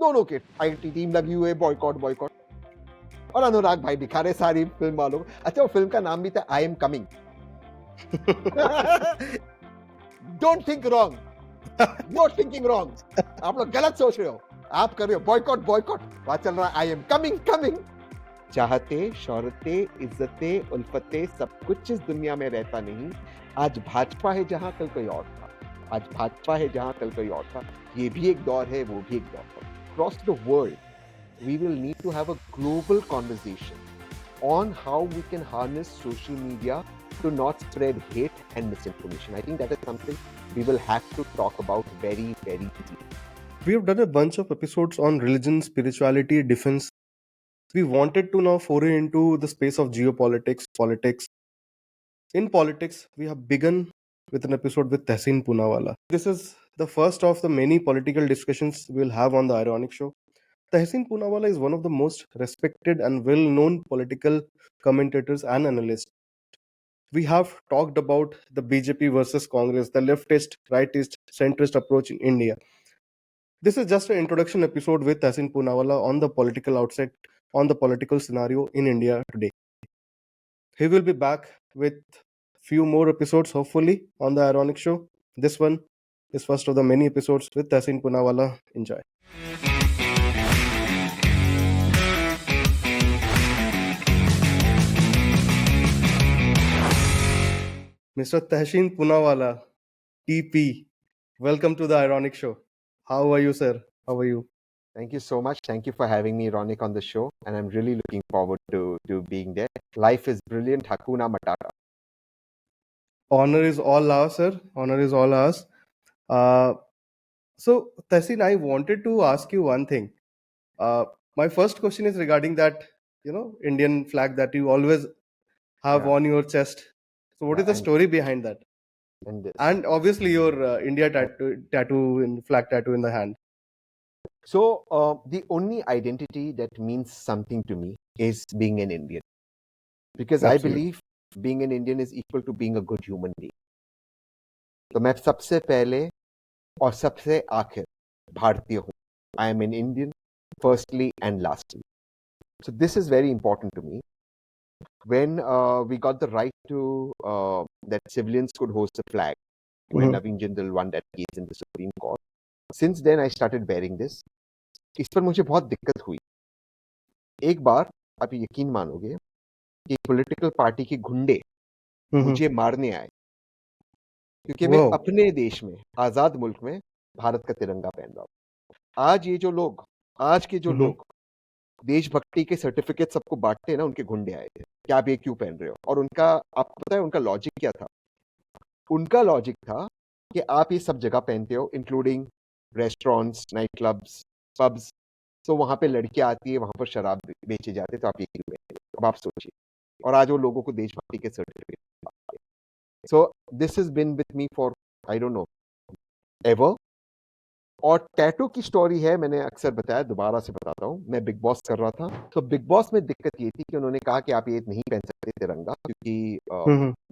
दोनों के IT team लगी हुई है, बॉयकॉट बॉयकॉट। और अनुराग भाई दिखा रहे सारी फिल्म वालों को। अच्छा, वो फिल्म का नाम भी था I am coming. Don't think wrong, not thinking wrong. आप लोग गलत सोच रहे हो, आप कर रहे हो बॉयकॉट बॉयकॉट। वहां चल रहा है आई एम कमिंग कमिंग। चाहते, शौहरते, इज्जते, उल्फते, सब कुछ इस दुनिया में रहता नहीं। आज भाजपा है जहां कल कोई और था, आज भाजपा है जहां कल कोई और था। ये भी एक दौर है, वो भी एक दौर है। Across the world, we will need to have a global conversation on how we can harness social media to not spread hate and misinformation. I think that is something we will have to talk about very, very deeply. We have done a bunch of episodes on religion, spirituality, defense. We wanted to now foray into the space of geopolitics, politics. In politics, we have begun with an episode with Tehseen Poonawalla. This is the first of the many political discussions we'll have on the Ironic Show. Tehseen Poonawalla is one of the most respected and well-known political commentators and analysts. We have talked about the BJP versus Congress, the leftist, rightist, centrist approach in India. This is just an introduction episode with Tehseen Poonawalla on the political outset, on the political scenario in India today. He will be back with few more episodes, hopefully, on the Ironic Show. This one is first of the many episodes with Tehseen Poonawalla. Enjoy. Mr. Tehseen Poonawalla, TP, welcome to the Ironic Show. How are you, sir? How are you? Thank you so much. Thank you for having me, Ronik, on the show. And I'm really looking forward to being there. Life is brilliant. Hakuna Matata. Honor is all ours, sir. Honor is all ours. So, Tehseen, I wanted to ask you one thing. My first question is regarding that, Indian flag that you always have Yeah. on your chest. So, what Yeah, is the and- story behind that? And this. And obviously, your India flag tattoo in the hand. So the only identity that means something to me is being an Indian. Because I Absolutely. believe being an Indian is equal to being a good human being. तो मैं सबसे पहले और सबसे आखिर भारतीय हूँ. I am an Indian, firstly and lastly. So this is very important to me. When we got the right to that civilians could host a flag, when Naveen Jindal won that case in the Supreme Court, since then I started wearing this. इस पर मुझे बहुत दिक्कत हुई. एक बार आप यकीन मानोगे कि पॉलिटिकल पार्टी के गुंडे मुझे मारने आए क्योंकि मैं Wow. अपने देश में, आजाद मुल्क में भारत का तिरंगा पहन रहा हूँ. आज के जो लोग देशभक्ति के सर्टिफिकेट सबको बांटते हैं ना, उनके गुंडे आए थे कि आप ये क्यों पहन रहे हो. और उनका, आपको पता है उनका लॉजिक क्या था? उनका लॉजिक था कि आप ये सब जगह पहनते हो, including restaurants, night clubs, pubs. तो वहां पे लड़कियां आती है, वहां पर शराब बेचे जाते, तो आप ये क्यों पहनते हो? अब आप सोचिए. और आज वो लोगों को देशभक्ति के certificate. So this has been with me for I don't know ever. और टैटू की स्टोरी है, मैंने अक्सर बताया, दोबारा से बताता हूँ. मैं बिग बॉस कर रहा था, तो बिग बॉस में दिक्कत ये थी कि उन्होंने कहा कि आप ये नहीं पहन सकते तिरंगा, क्योंकि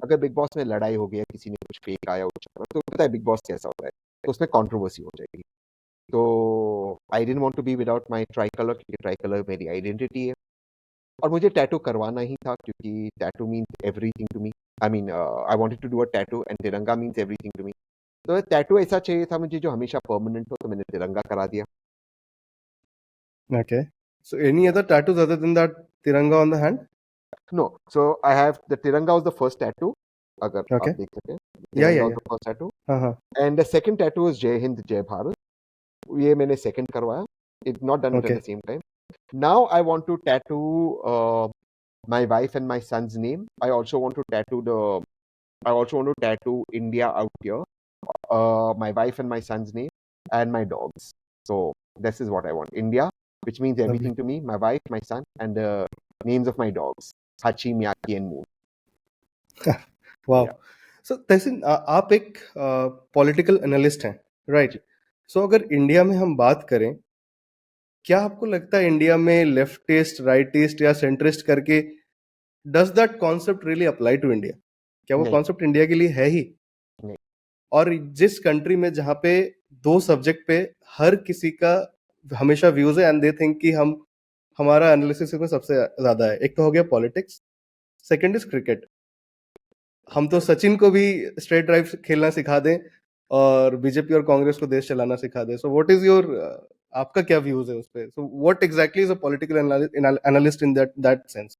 अगर बिग बॉस में लड़ाई हो गया, किसी ने कुछ फेक आया, तो पता है बिग बॉस कैसा होता है, तो उसमें कंट्रोवर्सी हो जाएगी. तो I didn't want to be without my tricolour, क्योंकि ट्राई कलर मेरी आइडेंटिटी है. और मुझे टैटू करवाना ही था, क्योंकि tattoo means everything to me. I mean I wanted to do a tattoo and तिरंगा मीन्स एवरीथिंग टू मी. तो टैटू ऐसा चाहिए था मुझे जो हमेशा परमानेंट हो, तो मैंने तिरंगा करा दिया. Okay. So, any other tattoos other than that tiranga on the hand? No, so I have the Tiranga was the first tattoo. अगर Okay. आप देख सकें, Yeah, Tiranga yeah, was yeah. the first tattoo. Uh-huh. And the second tattoo is Jai Hind, Jai Bharat. ये मैंने second करवाया. It's not done it at Okay. the same time. Now I want to tattoo my wife and my son's name. I also want to tattoo India out here. My wife and my son's name and my dogs. So this is what I want. India, which means everything to me. My wife, my son, and the names of my dogs. Hachi, Miyaki, and Moon. Wow. Yeah. So, Tehseen, आप एक political analyst हैं, right? सो अगर India में हम बात करें, क्या आपको लगता है इंडिया में लेफ्टिस्ट, राइटिस्ट या सेंट्रिस्ट करके does that concept really apply to India? क्या वो नहीं. कॉन्सेप्ट इंडिया के लिए है ही? नहीं. और जिस कंट्री में जहाँ पे दो सब्जेक्ट पे हर किसी का हमेशा व्यूज है एंड दे थिंक कि हम हमारा एनालिसिस में सबसे ज्यादा है। एक तो हो गया पॉलिटिक्स, सेकंड इज क्रिकेट। हम तो सचिन को भी स्ट्रेट ड्राइव खेलना सिखा दें और बीजेपी और कांग्रेस को देश चलाना सिखा दें। सो व्हाट इज योर, आपका क्या व्यूज है उस पे? So what exactly is a political analyst in that sense?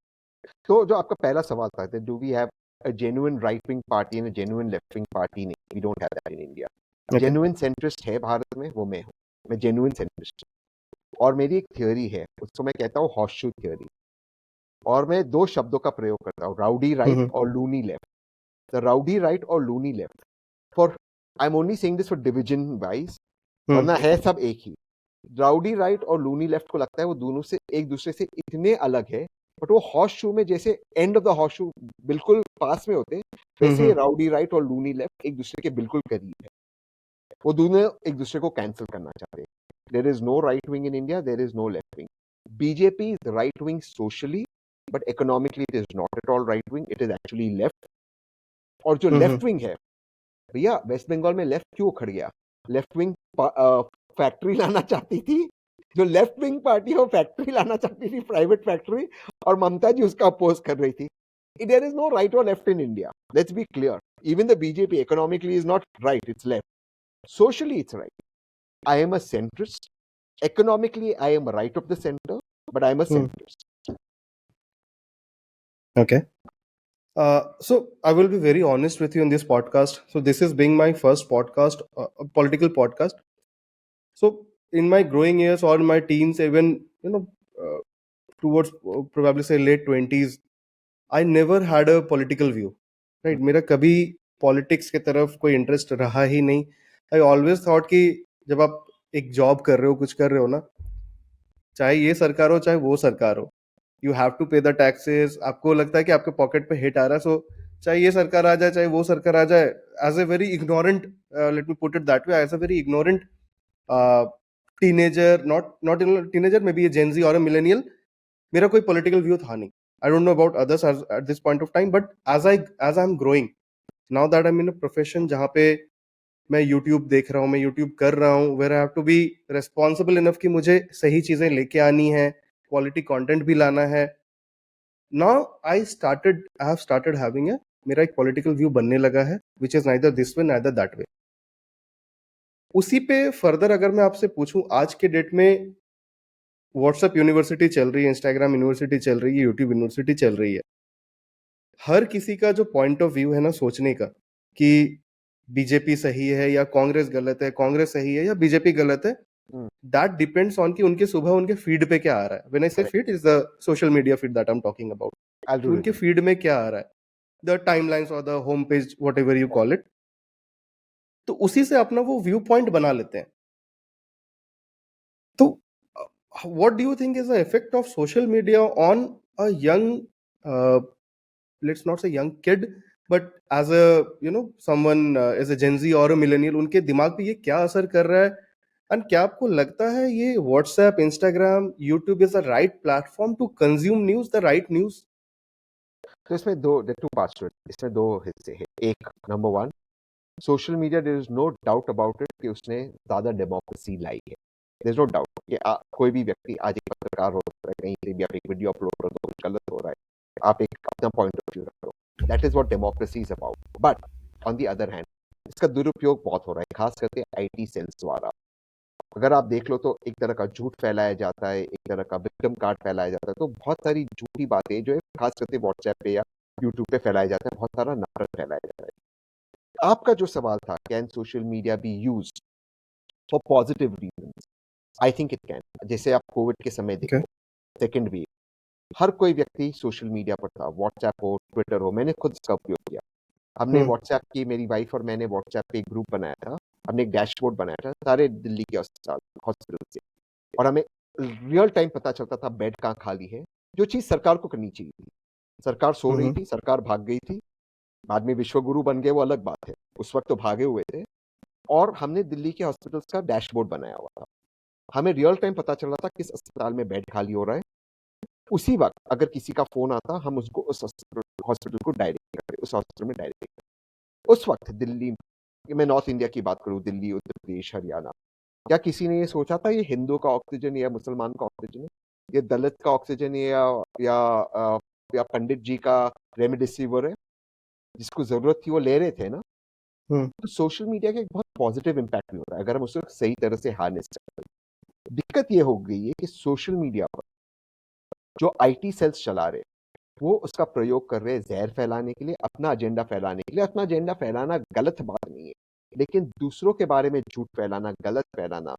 तो जो आपका पहला सवाल था, do we have a genuine right wing party and a genuine left wing party? नहीं, we don't have that in India. Okay. Genuine centrist है भारत में, वो मैं हूँ। मैं जेन्युइन सेंट्रिस्ट हूँ। और मेरी एक थ्योरी है, उसको मैं कहता हूँ हॉर्स शू थ्योरी। और मैं दो शब्दों का प्रयोग करता हूँ, राउडी राइट और loony left. The rowdy right और loony left, for I am only saying this for division wise, वरना है सब एक ही। राउडी राइट और लूनी लेफ्ट को लगता है वो दोनों से एक दूसरे से इतने अलग है, बट वो हॉर्स शू में जैसे end of the horse shoe बिल्कुल पास में होते हैं, वैसे राउडी राइट और लूनी लेफ्ट एक दूसरे के बिल्कुल करीब है। वो दोनों एक दूसरे को कैंसिल करना चाहते हैं। There is no right wing in India, there is no left wing. BJP is right wing socially, but economically it is not at all right wing, it is actually left. और जो left wing है, भैया waste Bengal में left क्यों उखड़ गया? Left wing factory लाना चाहती थी, जो लेफ्ट विंग पार्टी है वो फैक्ट्री लाना चाहती थी, प्राइवेट फैक्ट्री, और ममता जी उसका अपोज कर रही थी। देयर इज नो राइट और left in India, let's be clear. Even the BJP economically is not right, it's left. Socially, it's right. I am a centrist. Economically, I am right of the center, but I am a centrist. Okay. So I will be very honest with you in this podcast. So this is being my first podcast, a political podcast. So in my growing years or in my teens, even towards probably say late 20s, I never had a political view. Right? मेरा कभी politics के तरफ कोई interest रहा ही नहीं। I always thought कि जब आप एक जॉब कर रहे हो, कुछ कर रहे हो ना, चाहे ये सरकार हो चाहे वो सरकार हो, यू हैव टू पे द टैक्सेस। आपको लगता है कि आपके पॉकेट पे हिट आ रहा है, सो चाहे ये सरकार आ जाए चाहे वो सरकार आ जाए, as a very ignorant, let me put it that way, as a very ignorant teenager, not teenager, maybe a Gen Z और अ मिलेनियल, मेरा कोई पॉलिटिकल व्यू था नहीं। I don't know about others at this point of time, but as I am growing now that I am in a profession जहाँ पे मैं YouTube देख रहा हूँ, मैं यूट्यूब कर रहा हूँ, where I have to be responsible enough कि मुझे सही चीजें लेके आनी है, क्वालिटी कंटेंट भी लाना है। Now I have started having a, मेरा एक पॉलिटिकल व्यू बनने लगा है, which is neither this way neither that way. उसी पे फर्दर अगर मैं आपसे पूछूं, आज के डेट में व्हाट्सएप यूनिवर्सिटी चल रही है, इंस्टाग्राम यूनिवर्सिटी चल रही है, यूट्यूब यूनिवर्सिटी चल रही है। हर किसी का जो पॉइंट ऑफ व्यू है ना सोचने का, कि बीजेपी सही है या कांग्रेस गलत है, कांग्रेस सही है या बीजेपी गलत है, दैट डिपेंड्स ऑन कि उनके सुबह उनके फीड पे क्या आ रहा है। व्हेन आई से feed is the social media feed that I am talking about, कि उनके फीड में क्या आ रहा है, द टाइमलाइंस और the home page, what ever you call it, तो उसी से अपना वो व्यू पॉइंट बना लेते हैं। तो what do you think is the effect of social media on a young, let's not say young kid, but as a someone as a Gen Z और a millennial, उनके दिमाग पे ये क्या असर कर रहा है? एंड क्या आपको लगता है ये WhatsApp, Instagram, YouTube is the right platform to consume news, the right news? तो इसमें टू पार्ट्स टू इट, इसमें दो हिस्से हैं। एक, number one, social media, there is no doubt about it कि उसने ज्यादा डेमोक्रेसी लाई है। देयर इज नो डाउट कि कोई भी व्यक्ति आज एक पत्रकार हो सकता है, कहीं से भी आप एक वीडियो अपलोड कर दो, कुछ गलत हो रहा है, आप एक अपना पॉइंट ऑफ व्यू रख लो। That is what democracy is about. But on the other hand, इसका दुरुपयोग बहुत हो रहा है, खास करके आईटी सेल्स द्वारा। अगर आप देख लो तो एक तरह का झूठ फैलाया जाता है, एक तरह का विक्टिम कार्ड फैलाया जाता है, तो बहुत सारी झूठी बातें जो है खास करके व्हाट्सएप पे या यूट्यूब पे फैलाया जाता है, बहुत सारा नफरत फैलाया जाता है। आपका जो सवाल था, can social media be used for positive reasons? I think it can. जैसे आप कोविड के समय देखो, सेकेंड वेव, हर कोई व्यक्ति सोशल मीडिया पर था, व्हाट्सएप हो, ट्विटर हो, मैंने खुद इसका उपयोग किया। हमने व्हाट्सएप की, मेरी वाइफ और मैंने व्हाट्सएप पे एक ग्रुप बनाया था, हमने एक डैशबोर्ड बनाया था सारे दिल्ली के हॉस्पिटल से, और हमें रियल टाइम पता चलता था बेड कहाँ खाली है, जो चीज सरकार को करनी चाहिए थी। सरकार सो रही थी, सरकार भाग गई थी, बाद में विश्वगुरु बन गए, वो अलग बात है, उस वक्त तो भागे हुए थे। और हमने दिल्ली के हॉस्पिटल्स का डैशबोर्ड बनाया हुआ था, हमें रियल टाइम पता चल रहा था किस अस्पताल में बेड खाली हो रहा है। उसी वक्त अगर किसी का फोन आता, हम उसको उस हॉस्पिटल को डायरेक्ट करें, उस हॉस्पिटल में डायरेक्ट करें। उस वक्त दिल्ली, मैं नॉर्थ इंडिया की बात करूं, दिल्ली, उत्तर प्रदेश, हरियाणा, क्या किसी ने ये सोचा था ये हिंदू का ऑक्सीजन या मुसलमान का ऑक्सीजन है, ये दलित का ऑक्सीजन है या अ, या पंडित जी का रेमडेसिविर है, जिसको जरूरत थी वो ले रहे थे ना। हम्म तो सोशल मीडिया का एक बहुत पॉजिटिव इम्पैक्ट भी हो रहा है अगर हम उसको सही तरह से हार्नेस करें। दिक्कत ये हो गई है कि सोशल मीडिया पर जो आईटी सेल्स चला रहे हैं, वो उसका प्रयोग कर रहे हैं जहर फैलाने के लिए, अपना एजेंडा फैलाने के लिए। अपना एजेंडा फैलाना गलत बात नहीं है, लेकिन दूसरों के बारे में झूठ फैलाना, गलत फैलाना,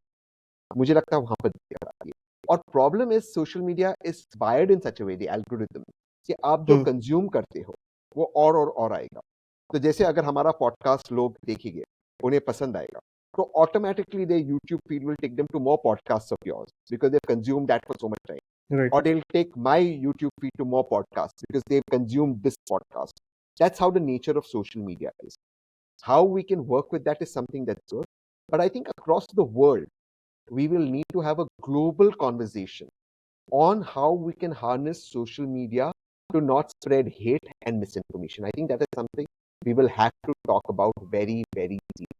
मुझे लगता है वहां पर दिक्कत आती है। और problem is social media is wired in such a way, the algorithm, कि आप जो हम्म कंज्यूम करते हो वो और आएगा। तो जैसे अगर हमारा पॉडकास्ट लोग देखेंगे, उन्हें पसंद आएगा, तो automatically they YouTube feed will take them to more podcast of yours because they consume that for so much time, right or they'll take my YouTube feed to more podcasts because they've consumed this podcast. That's how the nature of social media is. How we can work with that is something that's good. But I think across the world, we will need to have a global conversation on how we can harness social media to not spread hate and misinformation. I think that is something we will have to talk about very, very easily.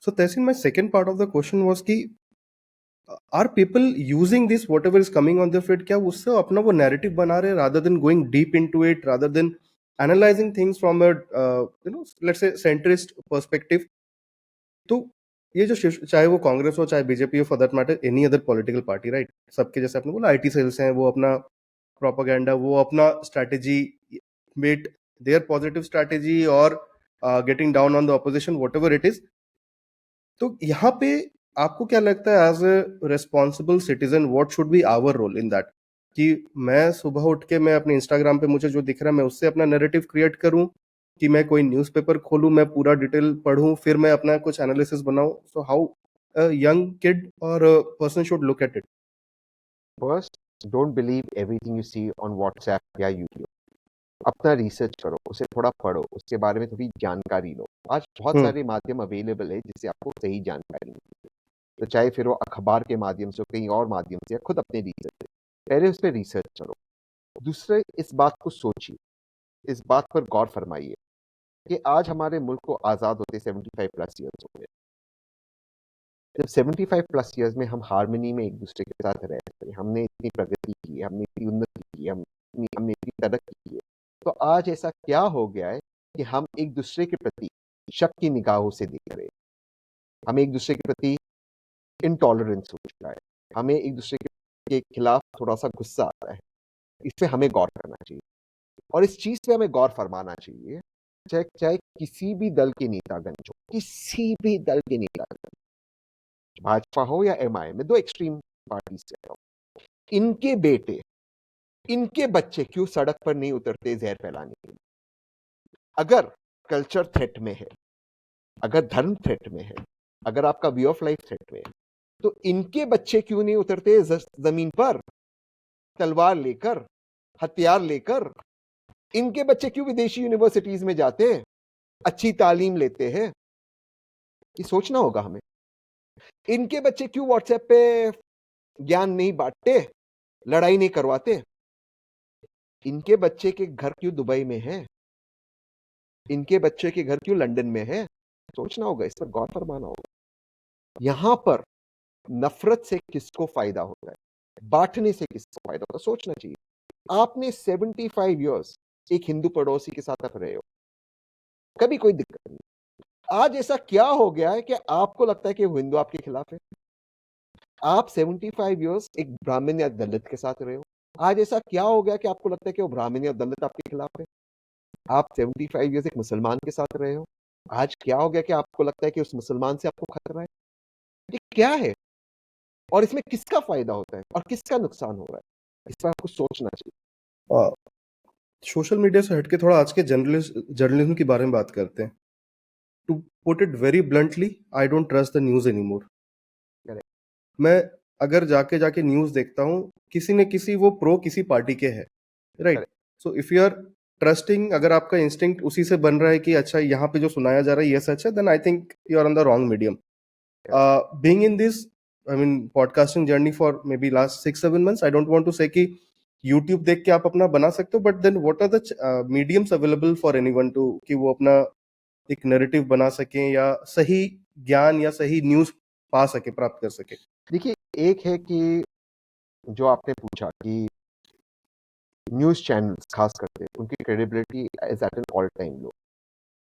So Tehsin, my second part of the question was कि are people using this whatever is coming on their feed, क्या उससे अपना वो narrative बना रहे rather than going deep into it, rather than analyzing things from a let's say centrist perspective. तो ये जो चाहे वो कांग्रेस हो, चाहे बीजेपी हो, for that matter any other political party, right, सबके जैसे आपने बोला आईटी सेल्स हैं, वो अपना प्रोपागेंडा, वो अपना strategy, met their positive strategy और getting down on the opposition whatever it is. तो यहाँ पे आपको क्या लगता है as a responsible citizen what should be our role in that, कि मैं सुबह उठ के मैं अपने इंस्टाग्राम पे मुझे जो दिख रहा है मैं उससे अपना नैरेटिव क्रिएट करूं, कि मैं कोई न्यूज़पेपर खोलूं, मैं पूरा डिटेल पढूं, फिर मैं अपना कुछ एनालिसिस बनाऊं? So how a young kid और person should look at it? First, don't believe everything you see on WhatsApp या YouTube. अपना रिसर्च करो, उसे थोड़ा पढ़ो, उसके बारे में थोड़ी जानकारी लो। आज बहुत हम्म सारे माध्यम अवेलेबल है जिससे आपको सही जानकारी मिलती है। तो चाहे फिर वो अखबार के माध्यम से हो, कहीं और माध्यम से, या खुद अपने रिसर्च से, पहले उस पर रिसर्च करो। दूसरे, इस बात को सोचिए, इस बात पर गौर फरमाइए कि आज हमारे मुल्क को आज़ाद होते 75 प्लस ईयर्स हो गए। जब 75 प्लस ईयर्स में हम हार्मनी में एक दूसरे के साथ रह रहे, हमने इतनी प्रगति की, हमने इतनी उन्नति की, हमने इतनी तरक्की की है, तो आज ऐसा क्या हो गया है कि हम एक दूसरे के प्रति शक की निगाहों से देख रहे हैं? हमें एक दूसरे के प्रति इंटॉलरेंस हो चुका है, हमें एक दूसरे के खिलाफ थोड़ा सा गुस्सा आता है। इस पे हमें गौर करना चाहिए और इस चीज पे हमें गौर फरमाना चाहिए, चाहे चाहे किसी भी दल के नेतागण हो, किसी भी दल के नेतागण, भाजपा हो या एमआई, में दो एक्सट्रीम पार्टी से रहा हूं, इनके बेटे, इनके बच्चे क्यों सड़क पर नहीं उतरते जहर फैलाने के लिए? अगर कल्चर थ्रेट में है, अगर धर्म थ्रेट में है, अगर आपका वे ऑफ लाइफ थ्रेट में है, तो इनके बच्चे क्यों नहीं उतरते जमीन पर तलवार लेकर, हथियार लेकर? इनके बच्चे क्यों विदेशी यूनिवर्सिटीज में जाते हैं, अच्छी तालीम लेते हैं? ये सोचना होगा हमें। इनके बच्चे क्यों व्हाट्सएप पे ज्ञान नहीं बांटते, लड़ाई नहीं करवाते? इनके बच्चे के घर क्यों दुबई में है, इनके बच्चे के घर क्यों लंदन में है? सोचना होगा, इस पर गौर फरमाना होगा। यहां पर नफरत से किसको फायदा होता है, बांटने से किसको फायदा होता है, सोचना चाहिए। आपने 75 इयर्स एक हिंदू पड़ोसी के साथ आप रहे हो, कभी कोई दिक्कत नहीं। आज ऐसा क्या हो गया है कि आपको लगता है कि वो हिंदू आपके खिलाफ है? आप 75 इयर्स एक ब्राह्मण या दलित के साथ रहे हो, आज ऐसा क्या हो गया कि आपको लगता है कि वो ब्राह्मण या दलित आपके खिलाफ है? आप 75 इयर्स एक मुसलमान के साथ रहे हो, आज क्या हो गया कि आपको लगता है कि उस मुसलमान से आपको खतरा है? ये क्या है और इसमें किसका फायदा होता है और किसका नुकसान हो रहा है? इस पर आपको सोचना चाहिए। सोशल मीडिया से हटके थोड़ा आज के जर्नलिज्म के बारे में बात करते हैं। To put it very bluntly, I don't trust the news anymore. Correct. मैं अगर जाके जाके न्यूज़ देखता हूँ, किसी न किसी वो प्रो किसी पार्टी के है, right? Correct. So if you are trusting, अगर आपका इंस्टिंक्ट उसी से बन रहा है कि अच्छा यहाँ पे जो सुनाया जा रहा है ये सच है, then I think you are on the wrong medium. Being in this, I mean podcasting journey for maybe last 6-7 months, I don't want to say कि यूट्यूब देख के आप अपना बना सकते हो, but then what are the mediums available for anyone to, कि वो अपना एक नैरेटिव बना सकें या सही ज्ञान या सही न्यूज पा सके, प्राप्त कर सके? देखिए, एक है कि जो आपने पूछा कि न्यूज़ चैनल्स खास करके उनकी credibility is at an all time low.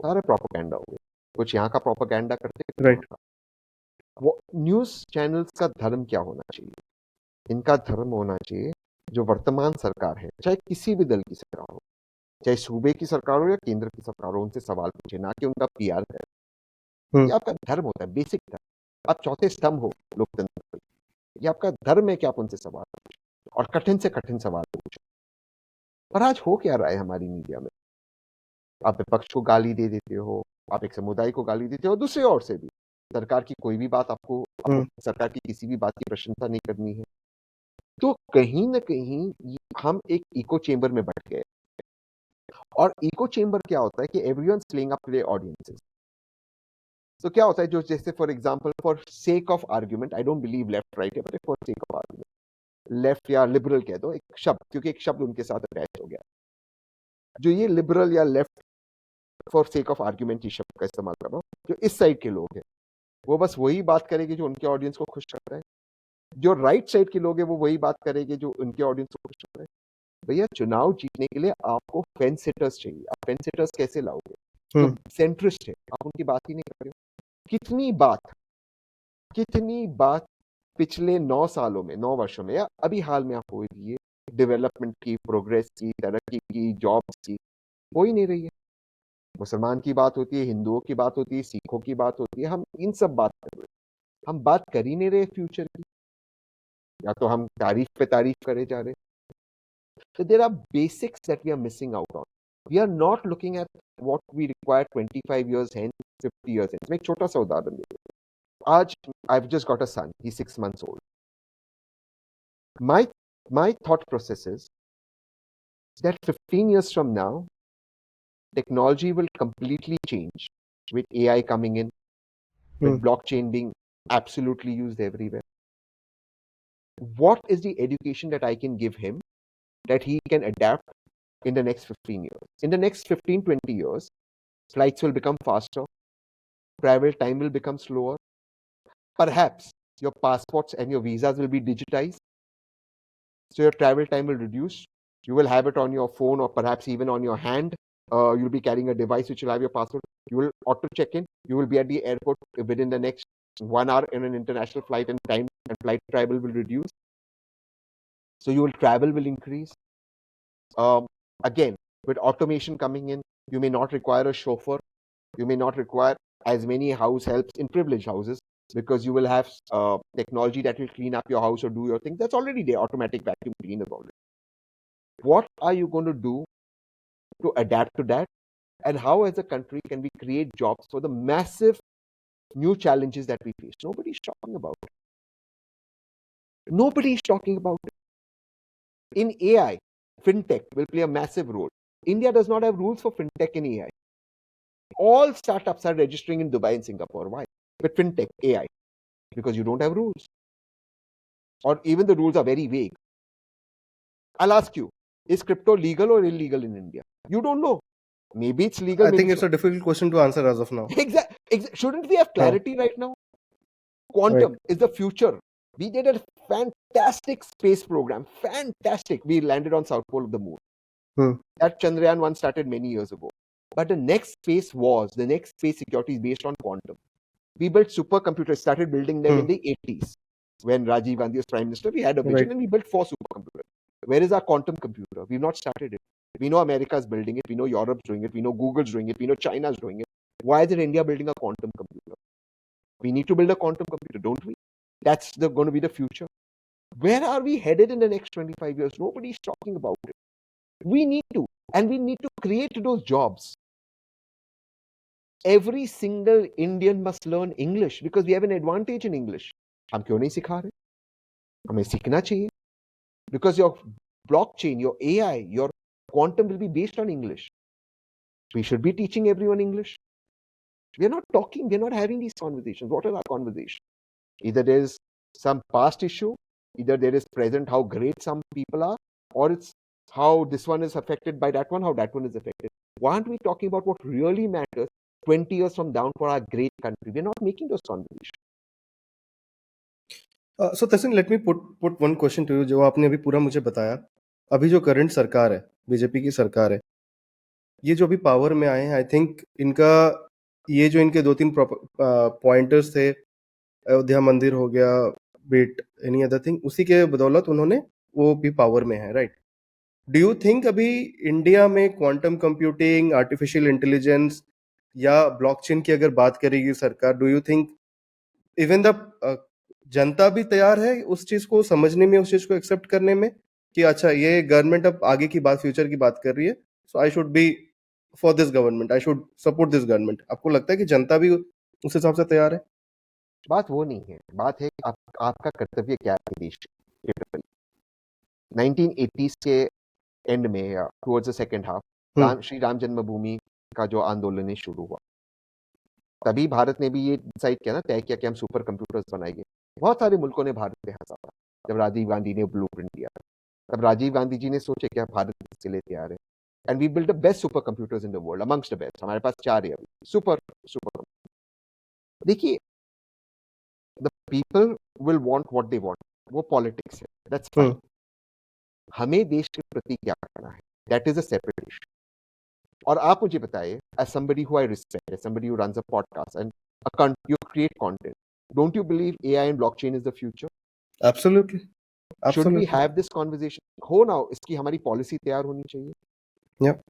सारे प्रोपेगेंडा हो गए। कुछ यहाँ का प्रोपेगेंडा करते हैं, कुछ राइट। वहाँ का। वो न्यूज़ चैनल्स का धर्म क्या होना चाहिए? इनका धर्म होना चाहिए, जो वर्तमान सरकार है, चाहे किसी भी दल की सरकार हो, चाहे सूबे की सरकार हो या केंद्र की सरकार हो, उनसे सवाल पूछे, ना कि उनका पीआर है। ये आपका धर्म होता है, बेसिक धर्म। आप चौथे स्तंभ हो लोकतंत्र के। ये आपका धर्म है कि आप उनसे सवाल पूछो और कठिन से कठिन सवाल पूछो। पर आज हो क्या रहा है हमारी मीडिया में? आप विपक्ष को गाली दे देते हो, आप एक समुदाय को गाली देते हो, दूसरी ओर से भी सरकार की कोई भी बात आपको सरकार की किसी भी बात की प्रशंसा नहीं करनी है। तो कहीं न कहीं हम एक इको चेंबर में बैठ गए। और इको चेंबर क्या होता है कि everyone playing up to their audiences. तो क्या होता है, जो जैसे for example for sake of argument, I don't believe left right है, but for sake of argument left या लिबरल कह दो एक शब्द, क्योंकि एक शब्द उनके साथ अटैच हो गया। जो ये लिबरल या left for sake of argument ये शब्द का इस्तेमाल कर रहा हूँ, जो इस साइड के लोग हैं वो बस वही बात करेंगे जो उनके ऑडियंस को खुश करता है। जो राइट साइड के लोग हैं वो वही बात करेंगे जो उनके ऑडियंस को खुश करता है। भैया, चुनाव जीतने के लिए आपको फेंस सिटर्स चाहिए। आप फेंस सिटर्स कैसे लाओगे? जो सेंट्रिस्ट है, आप उनकी बात ही नहीं कर रहे हो। कितनी बात पिछले 9 सालों में, 9 वर्षों में या अभी हाल में आप हो रही है, डेवलपमेंट की, प्रोग्रेस की, तरक्की की, जॉब्स की, हो ही नहीं रही है। मुसलमान की बात होती है, हिंदुओं की बात होती है, सिखों की बात होती है, हम इन सब बात कर रहे हैं। हम बात कर ही नहीं रहे फ्यूचर की, या तो हम तारीफ पे तारीफ करे जा रहे हैं। So there are basics that we are missing out on. We are not looking at what we require 25 years hence, 50 years hence. मैं एक छोटा सा उदाहरण देता हूँ। आज I've just got a son. He's 6 months old. My thought process is that 15 years from now, technology will completely change with AI coming in, with blockchain being absolutely used everywhere. What is the education that I can give him that he can adapt in the next 15 years? In the next 15, 20 years, flights will become faster, travel time will become slower. Perhaps your passports and your visas will be digitized, so your travel time will reduce. You will have it on your phone or perhaps even on your hand. You'll be carrying a device which will have your passport. You will auto check in. You will be at the airport within the next 1 hour in an international flight, and time and flight travel will reduce. So your travel will increase. Again, with automation coming in, you may not require a chauffeur. You may not require as many house helps in privileged houses, because you will have technology that will clean up your house or do your things. That's already there. Automatic vacuum cleaners already. What are you going to do to adapt to that? And how as a country can we create jobs for the massive new challenges that we face? Nobody's talking about it. Nobody's talking about it. In AI, fintech will play a massive role. India does not have rules for fintech and AI. All startups are registering in Dubai and Singapore. Why? With fintech, AI. Because you don't have rules. Or even the rules are very vague. I'll ask you, is crypto legal or illegal in India? You don't know. Maybe it's legal. I maybe think it's a difficult question to answer as of now. Exactly. Shouldn't we have clarity right now? Quantum is the future. We did a fantastic space program. Fantastic. We landed on South Pole of the moon. That Chandrayaan 1 started many years ago. But the next space security is based on quantum. We built supercomputers, started building them in the 80s. When Rajiv Gandhi was Prime Minister, we had a vision and we built 4 supercomputers. Where is our quantum computer? We've not started it. We know America is building it. We know Europe's doing it. We know Google's doing it. We know China's doing it. Why is it India building a quantum computer? We need to build a quantum computer, don't we? That's going to be the future. Where are we headed in the next 25 years? Nobody's talking about it. We need to. And we need to create those jobs. Every single Indian must learn English because we have an advantage in English. हम क्यों नहीं सिखा रहे? हमें सीखना चाहिए. Because your blockchain, your AI, your quantum will be based on English. We should be teaching everyone English. We are not talking, we are not having these conversations. What are our conversations? Either there is some past issue, either there is present how great some people are, or it's how this one is affected by that one, how that one is affected. Why aren't we talking about what really matters? 20 years from down for our great country. We're not making those conversations. So Tasin, let me put one question to you. जो आपने अभी पूरा मुझे बताया, अभी जो current सरकार है, बीजेपी की सरकार है, ये जो अभी पावर में आए हैं, आई थिंक इनका ये जो इनके 2-3 पॉइंटर्स थे, अयोध्या मंदिर हो गया, बीट एनी अदर थिंग, उसी के बदौलत उन्होंने वो भी पावर में है, राइट? डू यू थिंक अभी इंडिया में क्वांटम कंप्यूटिंग, आर्टिफिशियल इंटेलिजेंस या ब्लॉकचेन की अगर बात करेगी सरकार, do you think even the जनता भी तैयार है उस चीज को समझने में, उस चीज को एक्सेप्ट करने में कि अच्छा ये गवर्नमेंट अब आगे की बात, फ्यूचर की बात कर रही है, so I should be for this government, I should support this government? आपको लगता है कि जनता भी उस हिसाब से तैयार है? बात वो नहीं है, बात है आपका कर्तव्य क्या है देश के प्रति। 1980s के एंड में या towards the second half Shri Ram जन्मभूमि का जो आंदोलन शुरू हुआ, तभी भारत ने भी ये डिसाइड किया ना, तय किया कि हम सुपर कंप्यूटर्स बनाएंगे। बहुत सारे मुल्कों ने भारत पे हंसा था जब राजीव गांधी ने ब्लूप्रिंट दिया, तब राजीव गांधी जी ने सोचे कि भारत इसके लिए तैयार है, and we build the best super computers in the world, amongst the best. हमारे पास 4 है अभी सुपर सुपर। देखिए, the people will want what they want, वो पॉलिटिक्स है, दैट्स फाइन। हमें देश के प्रति क्या करना है, that is a separate issue. और आप मुझे बताइए, as somebody who I respect, as somebody who runs a podcast and you create content, don't you believe AI and blockchain is the future? Absolutely. Should we Absolutely. have this conversation? हो now, इसकी हमारी policy तैयार होनी चाहिए. Yep.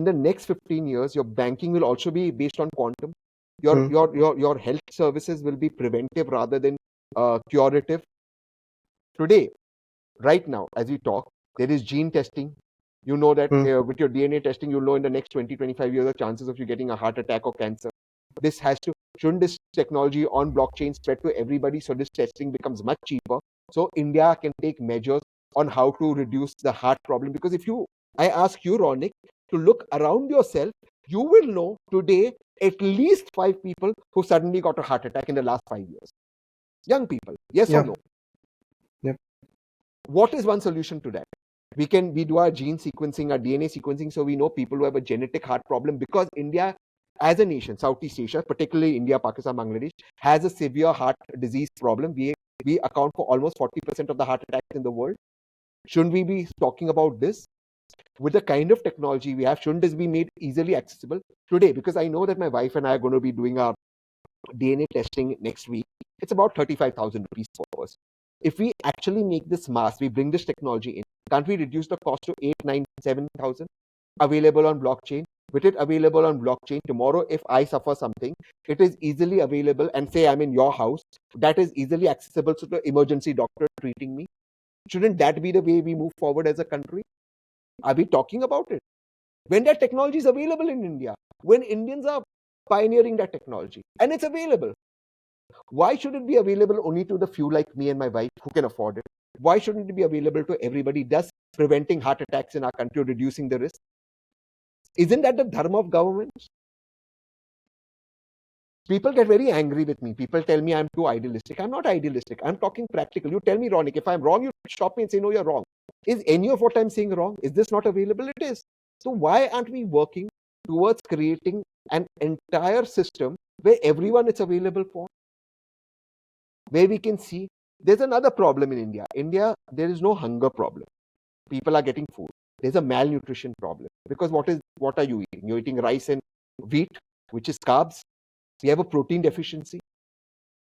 In the next 15 years, your banking will also be based on quantum. Your health services will be preventive rather than curative. Today, right now, as we talk, there is gene testing. You know that with your DNA testing, you'll know in the next 20-25 years the chances of you getting a heart attack or cancer. Shouldn't this technology on blockchain spread to everybody so this testing becomes much cheaper, so India can take measures on how to reduce the heart problem? Because I ask you, Ronik, to look around yourself, you will know today at least 5 people who suddenly got a heart attack in the last 5 years. Young people, yes or no? Yep. What is one solution to that? We do our gene sequencing, our DNA sequencing, so we know people who have a genetic heart problem, because India as a nation, Southeast Asia, particularly India, Pakistan, Bangladesh, has a severe heart disease problem. We account for almost 40% of the heart attacks in the world. Shouldn't we be talking about this? With the kind of technology we have, shouldn't this be made easily accessible today? Because I know that my wife and I are going to be doing our DNA testing next week. It's about 35,000 rupees per person. If we actually make this mass, we bring this technology in, can't we reduce the cost to 8, 9, 7,000? Available on blockchain. With it available on blockchain, tomorrow if I suffer something, it is easily available, and say I'm in your house, that is easily accessible to the emergency doctor treating me. Shouldn't that be the way we move forward as a country? Are we talking about it? When that technology is available in India, when Indians are pioneering that technology and it's available, why should it be available only to the few like me and my wife who can afford it? Why shouldn't it be available to everybody, thus preventing heart attacks in our country, reducing the risk? Isn't that the dharma of governments? People get very angry with me. People tell me I'm too idealistic. I'm not idealistic. I'm talking practical. You tell me, Ronik, if I'm wrong, you stop me and say, no, you're wrong. Is any of what I'm saying wrong? Is this not available? It is. So why aren't we working towards creating an entire system where everyone is available for? Where we can see, there's another problem in India. India, there is no hunger problem. People are getting food. There's a malnutrition problem. Because what are you eating? You're eating rice and wheat, which is carbs. We have a protein deficiency.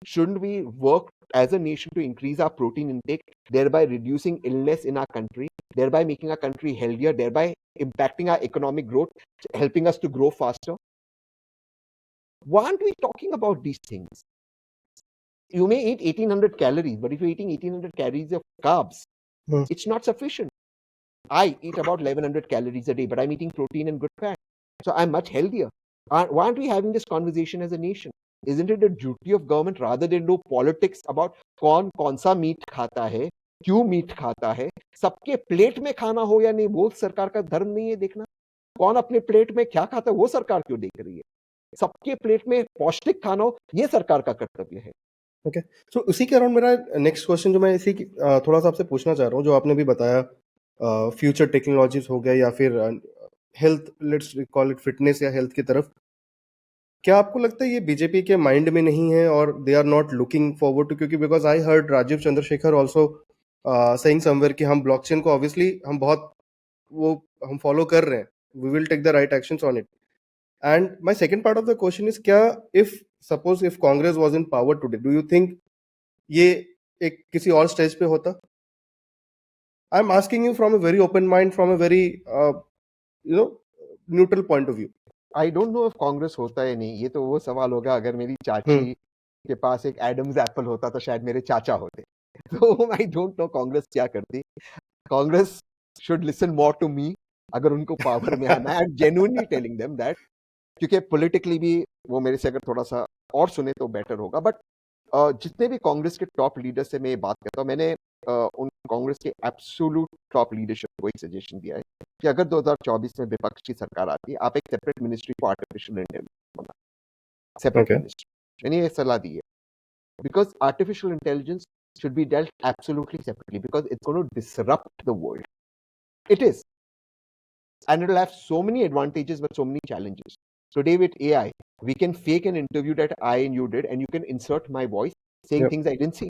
Shouldn't we work as a nation to increase our protein intake, thereby reducing illness in our country, thereby making our country healthier, thereby impacting our economic growth, helping us to grow faster? Why aren't we talking about these things? You may eat 1800 calories, but if you're eating 1800 calories of carbs, it's not sufficient. I eat about 1100 calories a day, but I'm eating protein and good fat. So I'm much healthier. Why aren't we having this conversation as a nation? Isn't it the duty of government, rather than do politics about कौन सा meet खाता है, क्यों meet खाता है, सबके plate में खाना हो या नहीं, वो सरकार का धर्म नहीं है देखना? कौन अपने प्लेट में क्या खाता है वो सरकार क्यों देख रही है? सबके प्लेट में पौष्टिक खाना हो, ये सरकार का कर्तव्य है. ओके, सो उसी के अराउंड मेरा नेक्स्ट क्वेश्चन जो मैं इसी थोड़ा सा आपसे पूछना चाह रहा हूँ, जो आपने भी बताया फ्यूचर टेक्नोलॉजीज हो गया या फिर health, let's call it fitness या हेल्थ की तरफ, क्या आपको लगता है ये बीजेपी के माइंड में नहीं है और they are not looking forward to, क्योंकि because I heard Rajeev Chandrasekhar also saying somewhere कि हम ब्लॉकचेन को ऑब्वियसली हम बहुत वो हम फॉलो कर रहे हैं, we will take the right actions on it. And my second part of the question is, क्या if suppose if Congress was in power today, do you think ये एक किसी और स्टेज पे होता? I am asking you from a very open mind, from a very neutral point of view. I don't know if Congress होता है नहीं, ये तो वो सवाल होगा अगर मेरी चाची हम्म. के पास एक एडम्स एप्पल होता तो शायद मेरे चाचा होते. तो आई डोंट नो कांग्रेस क्या करती. Congress should listen more to me अगर उनको पावर में आना है. I am genuinely telling them that, क्योंकि पॉलिटिकली भी वो मेरे से अगर थोड़ा सा और सुने तो बेटर होगा. बट जितने भी कांग्रेस के टॉप लीडर से मैं ये बात करता हूँ, मैंने उन कांग्रेस के एब्सोल्यूट टॉप लीडरशिप को एक सजेशन दिया है कि अगर 2024 में विपक्ष की सरकार आती है, आप एक separate ministry for artificial intelligence बना, सेपरेट Okay. मिनिस्ट्री. मैंने ये सलाह दी है because artificial intelligence should be dealt absolutely separately because it's going to disrupt the world. It is. And it'll have so many advantages but so many challenges. Today with AI, we can fake an interview that I and you did, and you can insert my voice saying Yep. things I didn't say.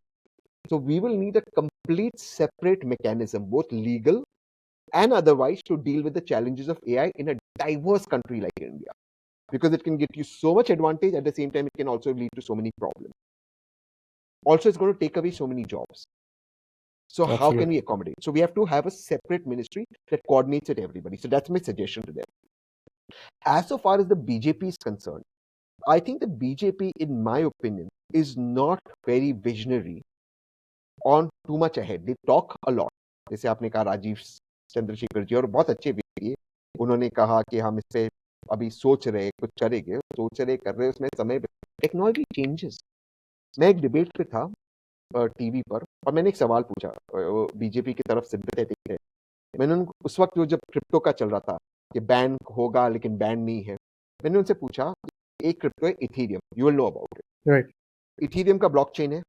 So we will need a complete separate mechanism, both legal and otherwise, to deal with the challenges of AI in a diverse country like India. Because it can get you so much advantage, at the same time, it can also lead to so many problems. Also, it's going to take away so many jobs. So how Absolutely. can we accommodate? So we have to have a separate ministry that coordinates with everybody. So that's my suggestion to them. As so far as the BJP is concerned, I think the BJP, in my opinion, is not very visionary on too much ahead. They talk a lot. जैसे आपने कहा राजीव चंद्रशेखर जी, और बहुत अच्छे व्यक्ति, उन्होंने कहा कि हम इस पे अभी सोच रहे, कुछ करेंगे, सोच रहे, कर रहे, उसमें समय. Technology changes. मैं एक डिबेट पे था टीवी पर, और मैंने एक सवाल पूछा, बीजेपी की तरफ सिंपैथेटिक है. मैंने उनको उस वक्त जब क्रिप्टो का चल रहा था कि बैन होगा लेकिन बैन नहीं है, मैंने उनसे पूछा, एक क्रिप्टो है Ethereum, you will know about it. Right. Ethereum का ब्लॉकचेन है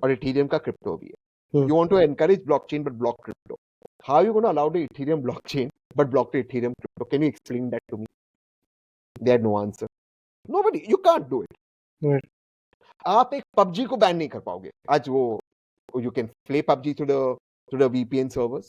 और इथीरियम का क्रिप्टो भी है. Hmm. You want to encourage blockchain but block crypto. How you gonna allow the Ethereum blockchain but block the Ethereum crypto? Can you explain that to me? They had no answer. Nobody. You can't do it. Right. आप एक PUBG को ban नहीं कर पाओगे आज. वो you can play PUBG through the VPN servers.